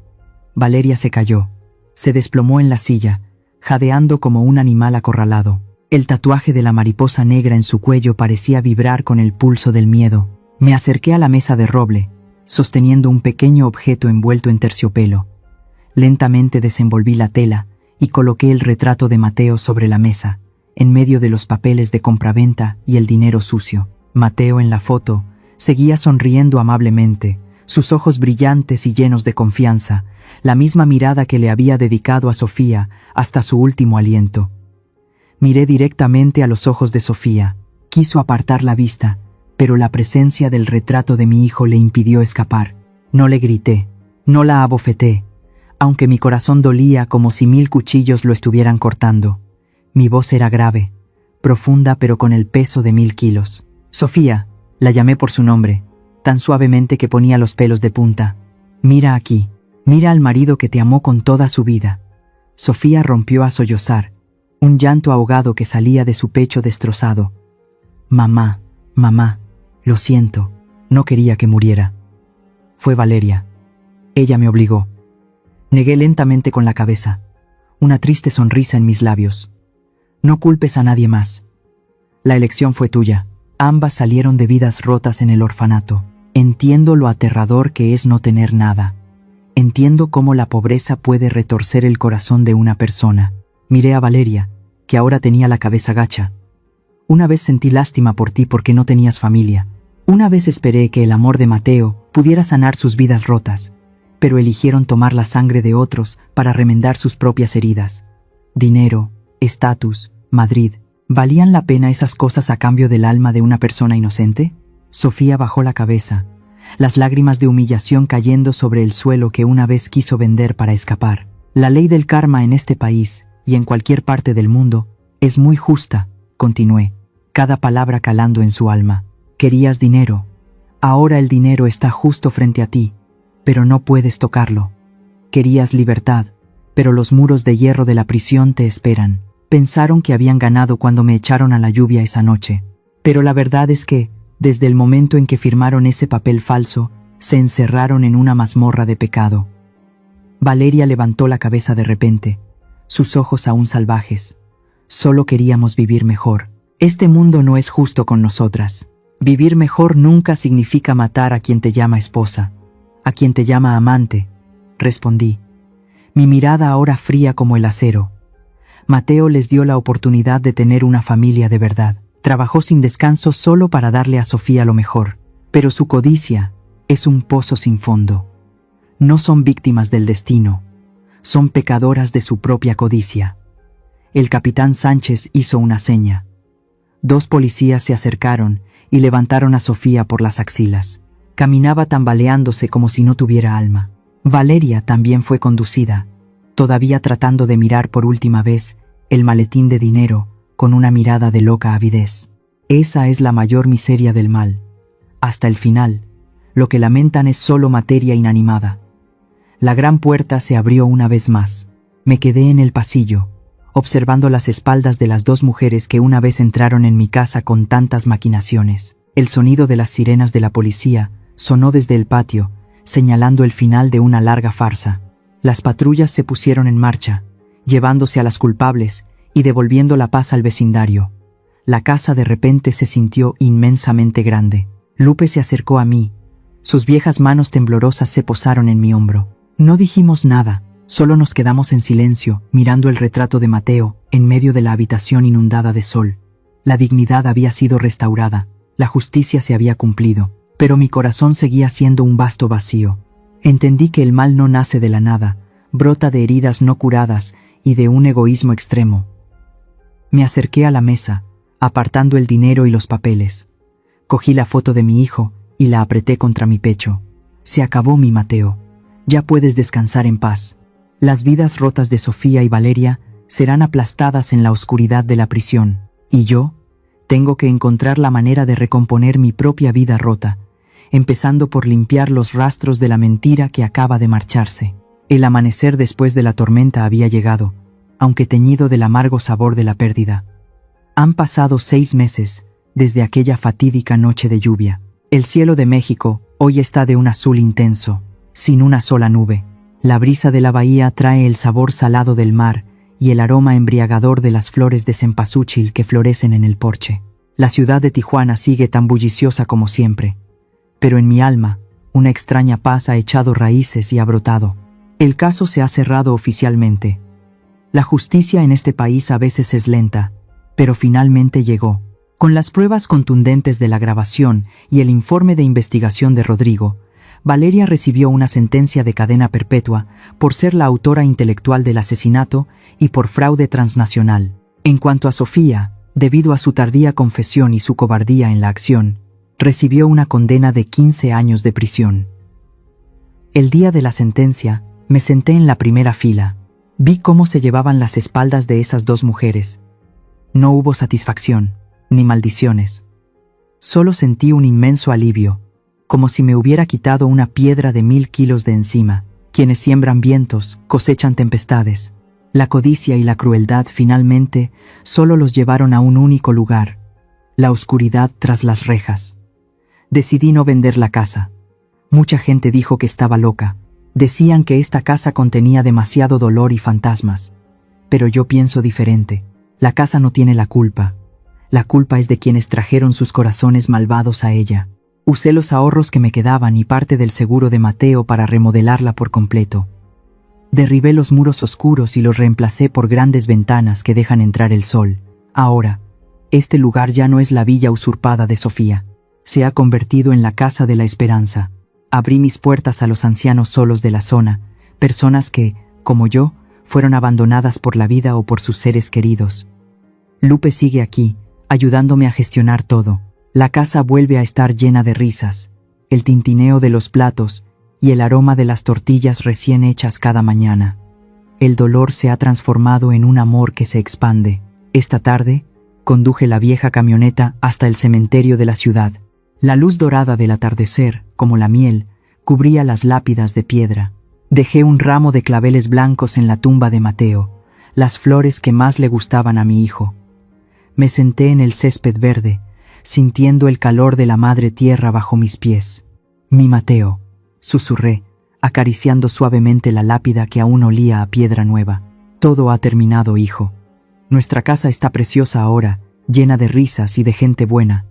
Valeria se cayó. Se desplomó en la silla, jadeando como un animal acorralado. El tatuaje de la mariposa negra en su cuello parecía vibrar con el pulso del miedo. Me acerqué a la mesa de roble, sosteniendo un pequeño objeto envuelto en terciopelo. Lentamente desenvolví la tela y coloqué el retrato de Mateo sobre la mesa, en medio de los papeles de compraventa y el dinero sucio. Mateo en la foto seguía sonriendo amablemente, sus ojos brillantes y llenos de confianza, la misma mirada que le había dedicado a Sofía hasta su último aliento. Miré directamente a los ojos de Sofía. Quiso apartar la vista, pero la presencia del retrato de mi hijo le impidió escapar. No le grité, no la abofeté, aunque mi corazón dolía como si 1000 cuchillos lo estuvieran cortando. Mi voz era grave, profunda pero con el peso de 1000 kilos. Sofía, la llamé por su nombre, tan suavemente que ponía los pelos de punta. Mira aquí, mira al marido que te amó con toda su vida. Sofía rompió a sollozar, un llanto ahogado que salía de su pecho destrozado. Mamá, mamá, lo siento, no quería que muriera. Fue Valeria. Ella me obligó. Negué lentamente con la cabeza, una triste sonrisa en mis labios. No culpes a nadie más. La elección fue tuya. Ambas salieron de vidas rotas en el orfanato. Entiendo lo aterrador que es no tener nada. Entiendo cómo la pobreza puede retorcer el corazón de una persona. Miré a Valeria, que ahora tenía la cabeza gacha. Una vez sentí lástima por ti porque no tenías familia. Una vez esperé que el amor de Mateo pudiera sanar sus vidas rotas, pero eligieron tomar la sangre de otros para remendar sus propias heridas. Dinero, estatus, Madrid, ¿valían la pena esas cosas a cambio del alma de una persona inocente? Sofía bajó la cabeza, las lágrimas de humillación cayendo sobre el suelo que una vez quiso vender para escapar. La ley del karma en este país, y en cualquier parte del mundo, es muy justa, continué, cada palabra calando en su alma. Querías dinero. Ahora el dinero está justo frente a ti, pero no puedes tocarlo. Querías libertad, pero los muros de hierro de la prisión te esperan. Pensaron que habían ganado cuando me echaron a la lluvia esa noche. Pero la verdad es que, desde el momento en que firmaron ese papel falso, se encerraron en una mazmorra de pecado. Valeria levantó la cabeza de repente, sus ojos aún salvajes. Solo queríamos vivir mejor. Este mundo no es justo con nosotras. Vivir mejor nunca significa matar a quien te llama esposa, a quien te llama amante, respondí, mi mirada ahora fría como el acero. Mateo les dio la oportunidad de tener una familia de verdad. Trabajó sin descanso solo para darle a Sofía lo mejor, pero su codicia es un pozo sin fondo. No son víctimas del destino, son pecadoras de su propia codicia. El capitán Sánchez hizo una seña. 2 policías se acercaron y levantaron a Sofía por las axilas. Caminaba tambaleándose como si no tuviera alma. Valeria también fue conducida, todavía tratando de mirar por última vez el maletín de dinero con una mirada de loca avidez. Esa es la mayor miseria del mal. Hasta el final, lo que lamentan es solo materia inanimada. La gran puerta se abrió una vez más. Me quedé en el pasillo, observando las espaldas de las 2 mujeres que una vez entraron en mi casa con tantas maquinaciones. El sonido de las sirenas de la policía sonó desde el patio, señalando el final de una larga farsa. Las patrullas se pusieron en marcha, llevándose a las culpables y devolviendo la paz al vecindario. La casa de repente se sintió inmensamente grande. Lupe se acercó a mí. Sus viejas manos temblorosas se posaron en mi hombro. No dijimos nada, solo nos quedamos en silencio, mirando el retrato de Mateo, en medio de la habitación inundada de sol. La dignidad había sido restaurada, la justicia se había cumplido, pero mi corazón seguía siendo un vasto vacío. Entendí que el mal no nace de la nada, brota de heridas no curadas y de un egoísmo extremo. Me acerqué a la mesa, apartando el dinero y los papeles. Cogí la foto de mi hijo y la apreté contra mi pecho. Se acabó mi Mateo. Ya puedes descansar en paz. Las vidas rotas de Sofía y Valeria serán aplastadas en la oscuridad de la prisión. Y yo tengo que encontrar la manera de recomponer mi propia vida rota, empezando por limpiar los rastros de la mentira que acaba de marcharse. El amanecer después de la tormenta había llegado, aunque teñido del amargo sabor de la pérdida. Han pasado 6 meses desde aquella fatídica noche de lluvia. El cielo de México hoy está de un azul intenso, sin una sola nube. La brisa de la bahía trae el sabor salado del mar y el aroma embriagador de las flores de cempasúchil que florecen en el porche. La ciudad de Tijuana sigue tan bulliciosa como siempre, Pero en mi alma, una extraña paz ha echado raíces y ha brotado. El caso se ha cerrado oficialmente. La justicia en este país a veces es lenta, pero finalmente llegó. Con las pruebas contundentes de la grabación y el informe de investigación de Rodrigo, Valeria recibió una sentencia de cadena perpetua por ser la autora intelectual del asesinato y por fraude transnacional. En cuanto a Sofía, debido a su tardía confesión y su cobardía en la acción, recibió una condena de 15 años de prisión. El día de la sentencia, me senté en la primera fila. Vi cómo se llevaban las espaldas de esas dos mujeres. No hubo satisfacción, ni maldiciones. Solo sentí un inmenso alivio, como si me hubiera quitado una piedra de 1000 kilos de encima. Quienes siembran vientos, cosechan tempestades. La codicia y la crueldad finalmente solo los llevaron a un único lugar, la oscuridad tras las rejas. Decidí no vender la casa. Mucha gente dijo que estaba loca. Decían que esta casa contenía demasiado dolor y fantasmas. Pero yo pienso diferente. La casa no tiene la culpa. La culpa es de quienes trajeron sus corazones malvados a ella. Usé los ahorros que me quedaban y parte del seguro de Mateo para remodelarla por completo. Derribé los muros oscuros y los reemplacé por grandes ventanas que dejan entrar el sol. Ahora, este lugar ya no es la villa usurpada de Sofía. Se ha convertido en la casa de la esperanza. Abrí mis puertas a los ancianos solos de la zona, personas que, como yo, fueron abandonadas por la vida o por sus seres queridos. Lupe sigue aquí, ayudándome a gestionar todo. La casa vuelve a estar llena de risas, el tintineo de los platos y el aroma de las tortillas recién hechas cada mañana. El dolor se ha transformado en un amor que se expande. Esta tarde, conduje la vieja camioneta hasta el cementerio de la ciudad. La luz dorada del atardecer, como la miel, cubría las lápidas de piedra. Dejé un ramo de claveles blancos en la tumba de Mateo, las flores que más le gustaban a mi hijo. Me senté en el césped verde, sintiendo el calor de la madre tierra bajo mis pies. Mi Mateo, susurré, acariciando suavemente la lápida que aún olía a piedra nueva. Todo ha terminado, hijo. Nuestra casa está preciosa ahora, llena de risas y de gente buena.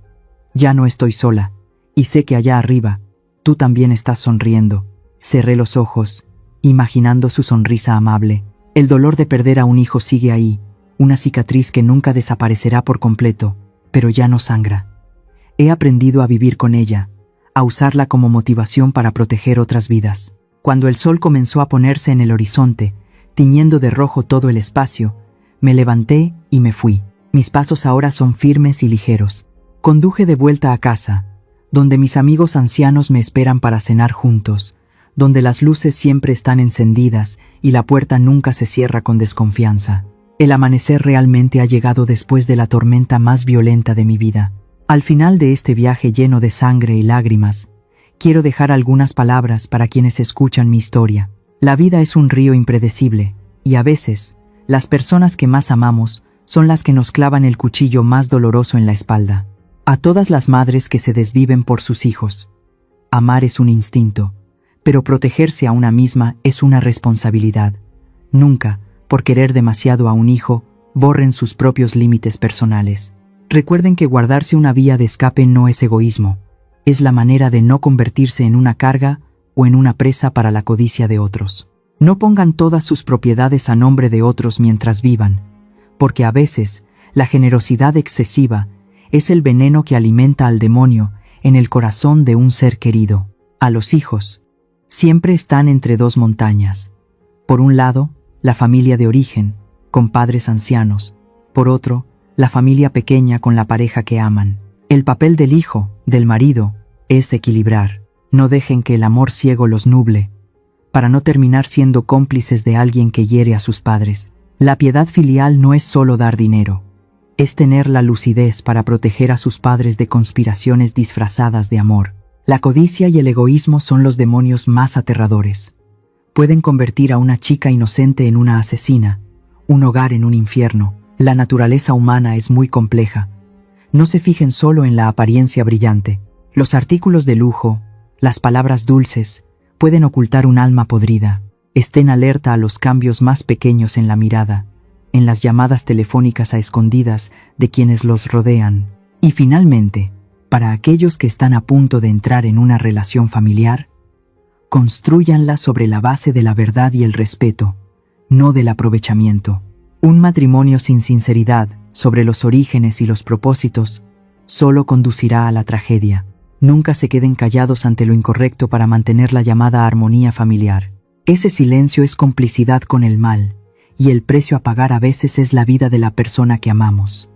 Ya no estoy sola, y sé que allá arriba, tú también estás sonriendo. Cerré los ojos, imaginando su sonrisa amable. El dolor de perder a un hijo sigue ahí, una cicatriz que nunca desaparecerá por completo, pero ya no sangra. He aprendido a vivir con ella, a usarla como motivación para proteger otras vidas. Cuando el sol comenzó a ponerse en el horizonte, tiñendo de rojo todo el espacio, me levanté y me fui. Mis pasos ahora son firmes y ligeros. Conduje de vuelta a casa, donde mis amigos ancianos me esperan para cenar juntos, donde las luces siempre están encendidas y la puerta nunca se cierra con desconfianza. El amanecer realmente ha llegado después de la tormenta más violenta de mi vida. Al final de este viaje lleno de sangre y lágrimas, quiero dejar algunas palabras para quienes escuchan mi historia. La vida es un río impredecible, y a veces, las personas que más amamos son las que nos clavan el cuchillo más doloroso en la espalda. A todas las madres que se desviven por sus hijos. Amar es un instinto, pero protegerse a una misma es una responsabilidad. Nunca, por querer demasiado a un hijo, borren sus propios límites personales. Recuerden que guardarse una vía de escape no es egoísmo, es la manera de no convertirse en una carga o en una presa para la codicia de otros. No pongan todas sus propiedades a nombre de otros mientras vivan, porque a veces la generosidad excesiva es el veneno que alimenta al demonio en el corazón de un ser querido. A los hijos, siempre están entre dos montañas. Por un lado, la familia de origen, con padres ancianos. Por otro, la familia pequeña con la pareja que aman. El papel del hijo, del marido, es equilibrar. No dejen que el amor ciego los nuble, para no terminar siendo cómplices de alguien que hiere a sus padres. La piedad filial no es solo dar dinero. Es tener la lucidez para proteger a sus padres de conspiraciones disfrazadas de amor. La codicia y el egoísmo son los demonios más aterradores. Pueden convertir a una chica inocente en una asesina, un hogar en un infierno. La naturaleza humana es muy compleja. No se fijen solo en la apariencia brillante. Los artículos de lujo, las palabras dulces, pueden ocultar un alma podrida. Estén alerta a los cambios más pequeños en la mirada, en las llamadas telefónicas a escondidas de quienes los rodean. Y finalmente, Para aquellos que están a punto de entrar en una relación familiar, constrúyanla sobre la base de la verdad y el respeto, no del aprovechamiento. Un matrimonio sin sinceridad sobre los orígenes y los propósitos solo conducirá a la tragedia. Nunca se queden callados ante lo incorrecto para mantener la llamada armonía familiar. Ese silencio es complicidad con el mal, y el precio a pagar a veces es la vida de la persona que amamos.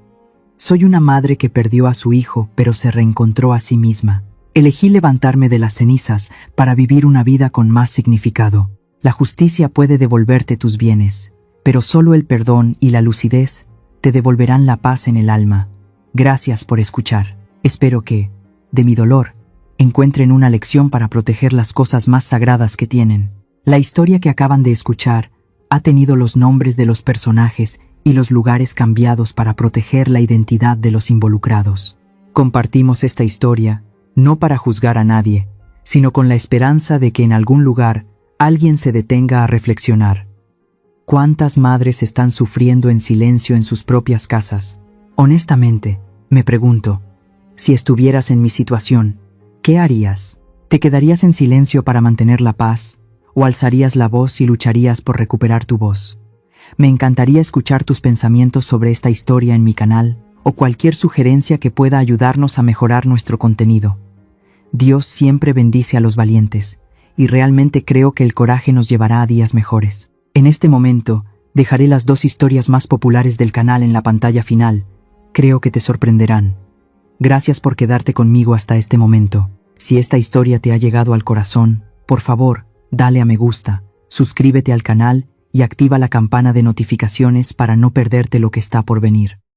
Soy una madre que perdió a su hijo, pero se reencontró a sí misma. Elegí levantarme de las cenizas para vivir una vida con más significado. La justicia puede devolverte tus bienes, pero solo el perdón y la lucidez te devolverán la paz en el alma. Gracias por escuchar. Espero que, de mi dolor, encuentren una lección para proteger las cosas más sagradas que tienen. La historia que acaban de escuchar ha tenido los nombres de los personajes y los lugares cambiados para proteger la identidad de los involucrados. Compartimos esta historia no para juzgar a nadie, sino con la esperanza de que en algún lugar alguien se detenga a reflexionar. ¿Cuántas madres están sufriendo en silencio en sus propias casas? Honestamente, me pregunto, si estuvieras en mi situación, ¿qué harías? ¿Te quedarías en silencio para mantener la paz? ¿O alzarías la voz y lucharías por recuperar tu voz? Me encantaría escuchar tus pensamientos sobre esta historia en mi canal, o cualquier sugerencia que pueda ayudarnos a mejorar nuestro contenido. Dios siempre bendice a los valientes, y realmente creo que el coraje nos llevará a días mejores. En este momento, dejaré las 2 historias más populares del canal en la pantalla final. Creo que te sorprenderán. Gracias por quedarte conmigo hasta este momento. Si esta historia te ha llegado al corazón, por favor, dale a me gusta, suscríbete al canal y activa la campana de notificaciones para no perderte lo que está por venir.